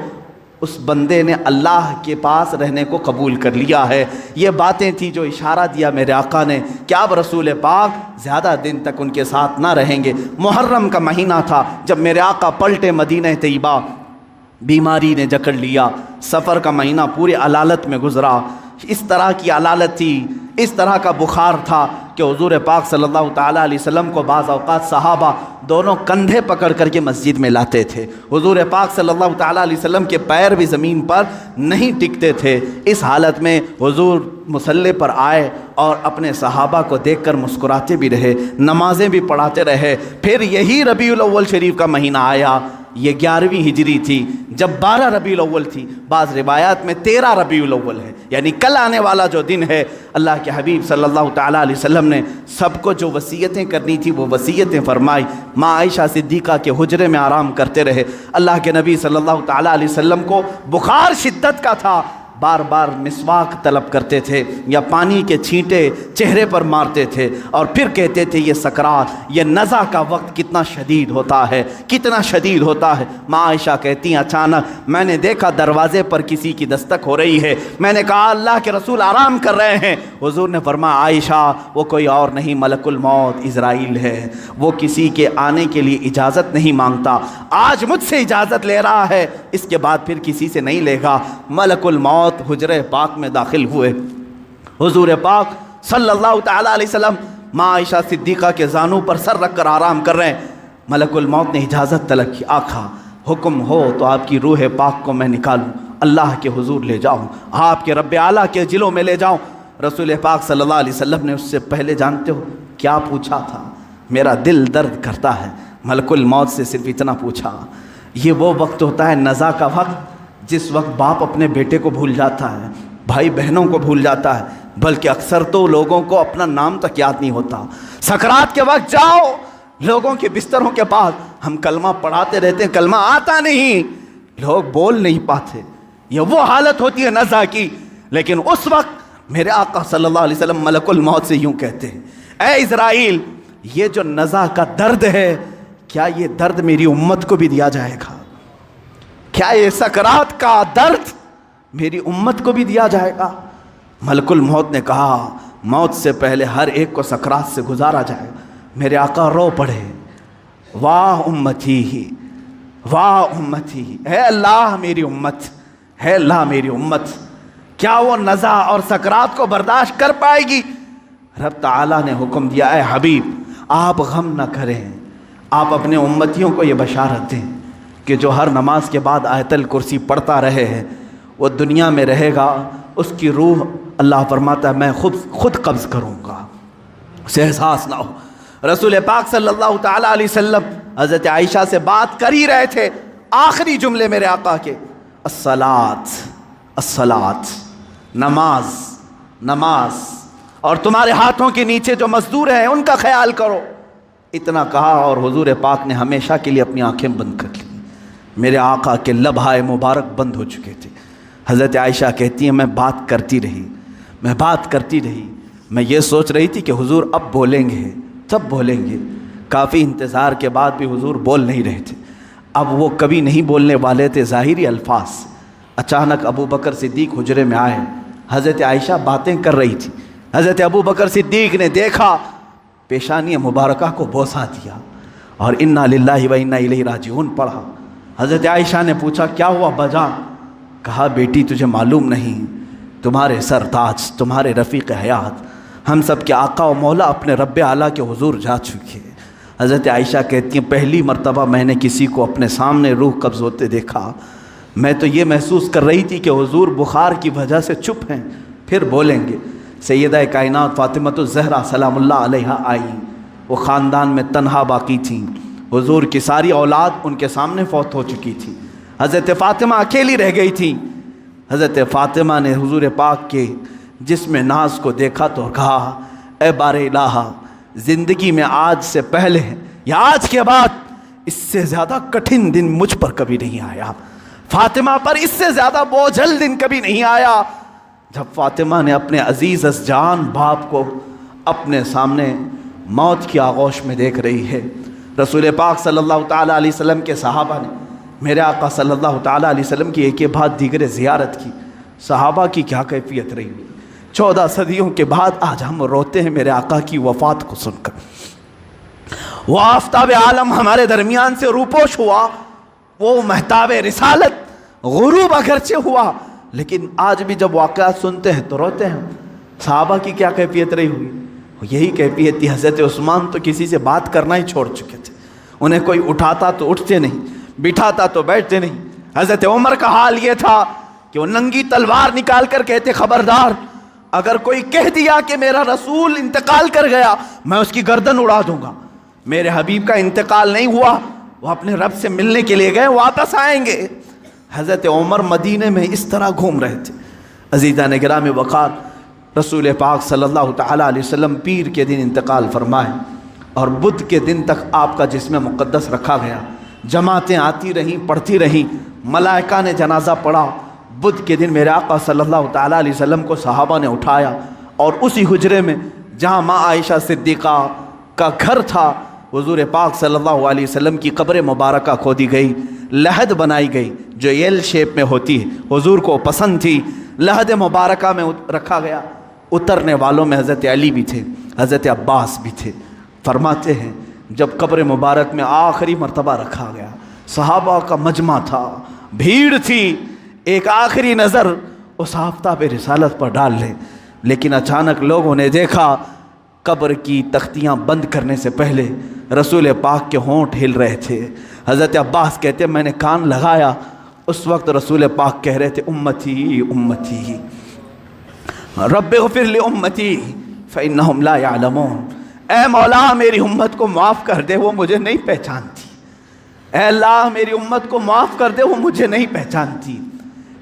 اس بندے نے اللہ کے پاس رہنے کو قبول کر لیا ہے۔ یہ باتیں تھیں جو اشارہ دیا میرے آقا نے کہ اب رسول پاک زیادہ دن تک ان کے ساتھ نہ رہیں گے۔ محرم کا مہینہ تھا جب میرے آقا پلٹے مدینہ طیبہ، بیماری نے جکڑ لیا، سفر کا مہینہ پورے علالت میں گزرا۔ اس طرح کی علالت تھی، اس طرح کا بخار تھا کہ حضور پاک صلی اللہ تعالیٰ علیہ وسلم کو بعض اوقات صحابہ دونوں کندھے پکڑ کر کے مسجد میں لاتے تھے۔ حضور پاک صلی اللہ تعالیٰ علیہ وسلم کے پیر بھی زمین پر نہیں ٹکتے تھے۔ اس حالت میں حضور مصلی پر آئے اور اپنے صحابہ کو دیکھ کر مسکراتے بھی رہے، نمازیں بھی پڑھاتے رہے۔ پھر یہی ربیع الاول شریف کا مہینہ آیا، یہ 11ویں ہجری تھی، جب 12 ربیع الاول تھی، بعض روایات میں 13 ربیع الاول ہے، یعنی کل آنے والا جو دن ہے۔ اللہ کے حبیب صلی اللہ تعالیٰ علیہ وسلم نے سب کو جو وصیتیں کرنی تھی وہ وصیتیں فرمائی۔ ماں عائشہ صدیقہ کے حجرے میں آرام کرتے رہے۔ اللہ کے نبی صلی اللہ تعالیٰ علیہ وسلم کو بخار شدت کا تھا، بار بار مسواک طلب کرتے تھے یا پانی کے چھینٹے چہرے پر مارتے تھے اور پھر کہتے تھے یہ سکرات، یہ نزع کا وقت کتنا شدید ہوتا ہے، کتنا شدید ہوتا ہے۔ ماں عائشہ کہتی ہیں اچانک میں نے دیکھا دروازے پر کسی کی دستک ہو رہی ہے، میں نے کہا اللہ کے رسول آرام کر رہے ہیں۔ حضور نے فرمایا عائشہ وہ کوئی اور نہیں، ملک الموت عزرائیل ہے، وہ کسی کے آنے کے لیے اجازت نہیں مانگتا، آج مجھ سے اجازت لے رہا ہے، اس کے بعد پھر کسی سے نہیں لے گا۔ ملک الموت حجرے پاک میں داخل ہوئے۔ حضور پاک صلی اللہ تعالیٰ علیہ وسلم ماں عائشہ صدیقہ کے زانوں پر سر رکھ کر آرام کر رہے ہیں۔ ملک الموت نے اجازت طلب کی، آقا حکم ہو تو آپ کی روح پاک کو میں نکالوں، اللہ کے حضور لے جاؤں، آپ کے رب اعلیٰ کے جلوں میں لے جاؤں۔ رسول پاک صلی اللہ علیہ وسلم نے اس سے پہلے جانتے ہو کیا پوچھا تھا؟ میرا دل درد کرتا ہے۔ ملک الموت سے صرف اتنا پوچھا، یہ وہ وقت ہوتا ہے نزع کا وقت جس وقت باپ اپنے بیٹے کو بھول جاتا ہے، بھائی بہنوں کو بھول جاتا ہے، بلکہ اکثر تو لوگوں کو اپنا نام تک یاد نہیں ہوتا۔ سکرات کے وقت جاؤ لوگوں کے بستروں کے پاس، ہم کلمہ پڑھاتے رہتے ہیں، کلمہ آتا نہیں، لوگ بول نہیں پاتے، یہ وہ حالت ہوتی ہے نزع کی۔ لیکن اس وقت میرے آقا صلی اللہ علیہ وسلم ملک الموت سے یوں کہتے ہیں، اے اسرائیل یہ جو نزع کا درد ہے، کیا یہ درد میری امت کو بھی دیا جائے گا؟ کیا یہ سکرات کا درد میری امت کو بھی دیا جائے گا؟ ملک الموت نے کہا موت سے پہلے ہر ایک کو سکرات سے گزارا جائے گا۔ میرے آقا رو پڑے، واہ امتی، واہ امتی، اے اللہ میری امت، اے اللہ میری امت، کیا وہ نزع اور سکرات کو برداشت کر پائے گی؟ رب تعالیٰ نے حکم دیا، اے حبیب آپ غم نہ کریں، آپ اپنے امتیوں کو یہ بشارت دیں کہ جو ہر نماز کے بعد آیت الکرسی پڑھتا رہے ہیں وہ دنیا میں رہے گا، اس کی روح اللہ فرماتا ہے میں خود قبض کروں گا، اسے احساس نہ ہو۔ رسول پاک صلی اللہ تعالیٰ علیہ وسلم حضرت عائشہ سے بات کر ہی رہے تھے، آخری جملے میرے آقا کے الصلاۃ الصلاۃ، نماز نماز، اور تمہارے ہاتھوں کے نیچے جو مزدور ہیں ان کا خیال کرو، اتنا کہا اور حضور پاک نے ہمیشہ کے لیے اپنی آنکھیں بند کر لی۔ میرے آقا کے لبھائے مبارک بند ہو چکے تھے۔ حضرت عائشہ کہتی ہیں میں بات کرتی رہی، میں یہ سوچ رہی تھی کہ حضور اب بولیں گے، تب بولیں گے۔ کافی انتظار کے بعد بھی حضور بول نہیں رہے تھے۔ اب وہ کبھی نہیں بولنے والے تھے ظاہری الفاظ سے۔ اچانک ابو بکر صدیق حجرے میں آئے، حضرت عائشہ باتیں کر رہی تھی، حضرت ابو بکر صدیق نے دیکھا، پیشانی مبارکہ کو بوسہ دیا اور انا للہ و انا الیہ راجعون پڑھا۔ حضرت عائشہ نے پوچھا کیا ہوا بجا؟ کہا بیٹی تجھے معلوم نہیں، تمہارے سرتاج، تمہارے رفیق حیات، ہم سب کے آقا و مولا اپنے رب اعلیٰ کے حضور جا چکے۔ حضرت عائشہ کہتی ہیں پہلی مرتبہ میں نے کسی کو اپنے سامنے روح قبض ہوتے دیکھا، میں تو یہ محسوس کر رہی تھی کہ حضور بخار کی وجہ سے چپ ہیں، پھر بولیں گے۔ سیدہ کائنات فاطمۃ الزہرا سلام اللہ علیہا آئی، وہ خاندان میں تنہا باقی تھیں، حضور کی ساری اولاد ان کے سامنے فوت ہو چکی تھی، حضرت فاطمہ اکیلی رہ گئی تھی۔ حضرت فاطمہ نے حضور پاک کے جسم ناز کو دیکھا تو کہا اے بار الہ، زندگی میں آج سے پہلے یا آج کے بعد اس سے زیادہ کٹھن دن مجھ پر کبھی نہیں آیا، فاطمہ پر اس سے زیادہ بوجھل دن کبھی نہیں آیا۔ جب فاطمہ نے اپنے عزیز از جان باپ کو اپنے سامنے موت کی آغوش میں دیکھ رہی ہے، رسول پاک صلی اللہ تعالیٰ علیہ وسلم کے صحابہ نے میرے آقا صلی اللہ تعالیٰ علیہ وسلم کی ایک بعد دیگر زیارت کی، صحابہ کی کیا کیفیت رہی ہوئی۔ 14 صدیوں کے بعد آج ہم روتے ہیں میرے آقا کی وفات کو سن کر۔ وہ آفتاب عالم ہمارے درمیان سے روپوش ہوا، وہ مہتاب رسالت غروب اگرچہ ہوا، لیکن آج بھی جب واقعات سنتے ہیں تو روتے ہیں۔ صحابہ کی کیا کیفیت رہی ہوئی؟ یہی کیفیت تھی۔ حضرت عثمان تو کسی سے بات کرنا ہی چھوڑ چکے تھے، انہیں کوئی اٹھاتا تو اٹھتے نہیں، بٹھاتا تو بیٹھتے نہیں۔ حضرت عمر کا حال یہ تھا کہ وہ ننگی تلوار نکال کر کہتے خبردار، اگر کوئی کہہ دیا کہ میرا رسول انتقال کر گیا میں اس کی گردن اڑا دوں گا۔ میرے حبیب کا انتقال نہیں ہوا، وہ اپنے رب سے ملنے کے لیے گئے، واپس آئیں گے۔ حضرت عمر مدینے میں اس طرح گھوم رہے تھے۔ عزیزان گرامی وقار، رسول پاک صلی اللہ تعالیٰ علیہ وسلم پیر کے دن انتقال فرمائے اور بدھ کے دن تک آپ کا جسم مقدس رکھا گیا۔ جماعتیں آتی رہیں، پڑھتی رہیں، ملائکہ نے جنازہ پڑھا۔ بدھ کے دن میرے آقا صلی اللہ تعالیٰ علیہ وسلم کو صحابہ نے اٹھایا اور اسی حجرے میں جہاں ماں عائشہ صدیقہ کا گھر تھا، حضور پاک صلی اللہ علیہ وسلم کی قبر مبارکہ کھودی گئی، لحد بنائی گئی جو ایل شیپ میں ہوتی ہے، حضور کو پسند تھی، لحد مبارکہ میں رکھا گیا۔ اترنے والوں میں حضرت علی بھی تھے، حضرت عباس بھی تھے۔ فرماتے ہیں جب قبر مبارک میں آخری مرتبہ رکھا گیا، صحابہ کا مجمع تھا، بھیڑ تھی، ایک آخری نظر اس آفتاب رسالت پر ڈال لیں، لیکن اچانک لوگوں نے دیکھا قبر کی تختیاں بند کرنے سے پہلے رسول پاک کے ہونٹ ہل رہے تھے۔ حضرت عباس کہتے ہیں میں نے کان لگایا، اس وقت رسول پاک کہہ رہے تھے امتی امتی رب اغفر لامتی فانہم لا یعلمون، اے مولا میری امت کو معاف کر دے، وہ مجھے نہیں پہچانتی۔ اے اللہ میری امت کو معاف کر دے، وہ مجھے نہیں پہچانتی۔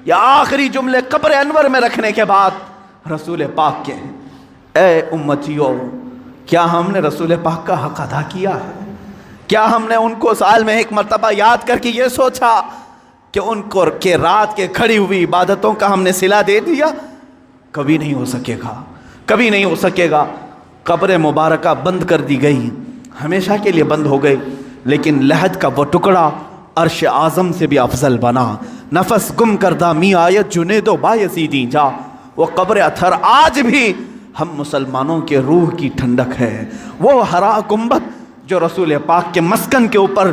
یہ آخری جملے قبر انور میں رکھنے کے بعد رسول پاک کے اے امتیو، کیا ہم نے رسول پاک کا حق ادا کیا ہے؟ کیا ہم نے ان کو سال میں ایک مرتبہ یاد کر کے یہ سوچا کہ ان کو کہ رات کے کھڑی ہوئی عبادتوں کا ہم نے صلہ دے دیا؟ کبھی نہیں ہو سکے گا، کبھی نہیں ہو سکے گا۔ قبر مبارکہ بند کر دی گئی، ہمیشہ کے لیے بند ہو گئی، لیکن لحد کا وہ ٹکڑا عرش اعظم سے بھی افضل بنا۔ نفس گم کردہ می آیت جنید و بایزیدی جا، وہ قبر اثر آج بھی ہم مسلمانوں کے روح کی ٹھنڈک ہے۔ وہ ہرا گنبد جو رسول پاک کے مسکن کے اوپر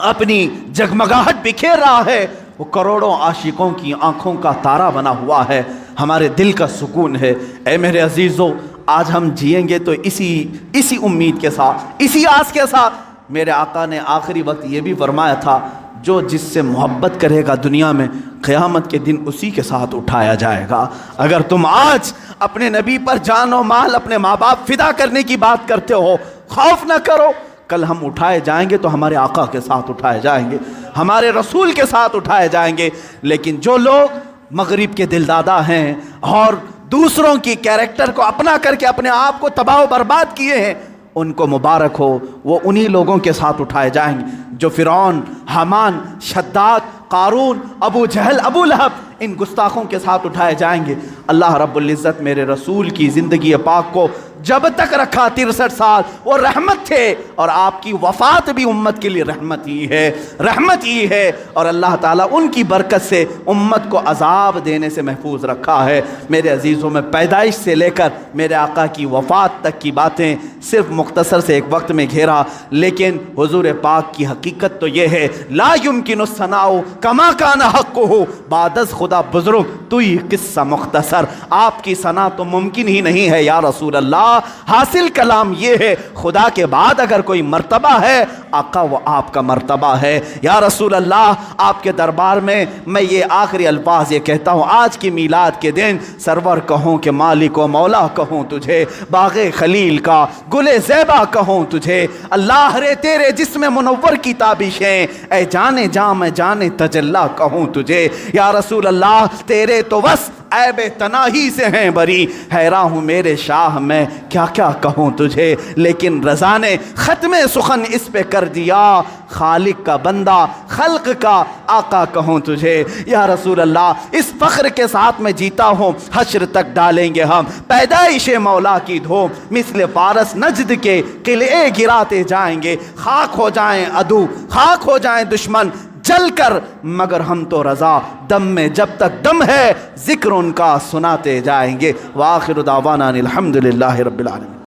اپنی جگمگاہٹ بکھیر رہا ہے، وہ کروڑوں عاشقوں کی آنکھوں کا تارا بنا ہوا ہے، ہمارے دل کا سکون ہے۔ اے میرے عزیزو، آج ہم جئیں گے تو اسی امید کے ساتھ، اسی آس کے ساتھ۔ میرے آقا نے آخری وقت یہ بھی فرمایا تھا جو جس سے محبت کرے گا دنیا میں، قیامت کے دن اسی کے ساتھ اٹھایا جائے گا۔ اگر تم آج اپنے نبی پر جان و مال، اپنے ماں باپ فدا کرنے کی بات کرتے ہو، خوف نہ کرو، کل ہم اٹھائے جائیں گے تو ہمارے آقا کے ساتھ اٹھائے جائیں گے، ہمارے رسول کے ساتھ اٹھائے جائیں گے۔ لیکن جو لوگ مغرب کے دلدادہ ہیں اور دوسروں کی کیریکٹر کو اپنا کر کے اپنے آپ کو تباہ و برباد کیے ہیں، ان کو مبارک ہو، وہ انہی لوگوں کے ساتھ اٹھائے جائیں گے جو فرعون، حامان، شداد، قارون، ابو جہل، ابو لہب، ان گستاخوں کے ساتھ اٹھائے جائیں گے۔ اللہ رب العزت میرے رسول کی زندگی پاک کو جب تک رکھا 63 سال وہ رحمت تھے، اور آپ کی وفات بھی امت کے لیے رحمت ہی ہے، رحمت ہی ہے، اور اللہ تعالیٰ ان کی برکت سے امت کو عذاب دینے سے محفوظ رکھا ہے۔ میرے عزیزوں، میں پیدائش سے لے کر میرے آقا کی وفات تک کی باتیں صرف مختصر سے ایک وقت میں گھیرا، لیکن حضور پاک کی حقیقت تو یہ ہے، لا یمکن الثناء کما کان حقہ، بعد از خدا بزرگ تو یہ قصہ مختصر، آپ کی ثنا تو ممکن ہی نہیں ہے یا رسول اللہ۔ حاصل کلام یہ ہے، خدا کے بعد اگر کوئی مرتبہ ہے، آقا وہ آپ کا مرتبہ ہے یا رسول اللہ۔ آپ کے دربار میں میں یہ آخری الفاظ یہ کہتا ہوں، آج کی میلاد کے دن سرور کہوں کہ مالک و مولا کہوں تجھے، باغ خلیل کا گل زیبا کہوں تجھے، اللہ رے تیرے جسم منور کی تابشیں، اے جانے جاں میں جانے تجلا کہوں تجھے یا رسول اللہ۔ تیرے تو بس عیب تناہی سے ہیں بری، حیران ہوں میرے شاہ میں کیا کیا کہوں تجھے، لیکن رضا نے ختم سخن اس پہ کر دیا، خالق کا بندہ خلق کا آقا کہوں تجھے یا رسول اللہ۔ اس فخر کے ساتھ میں جیتا ہوں، حشر تک ڈالیں گے ہم پیدائش مولا کی دھوم، مثل فارس نجد کے قلعے گراتے جائیں گے، خاک ہو جائیں عدو، خاک ہو جائیں دشمن، جل کر، مگر ہم تو رضا، دم میں جب تک دم ہے ذکر ان کا سناتے جائیں گے۔ وآخر دعوانا الحمدللہ رب العالمین۔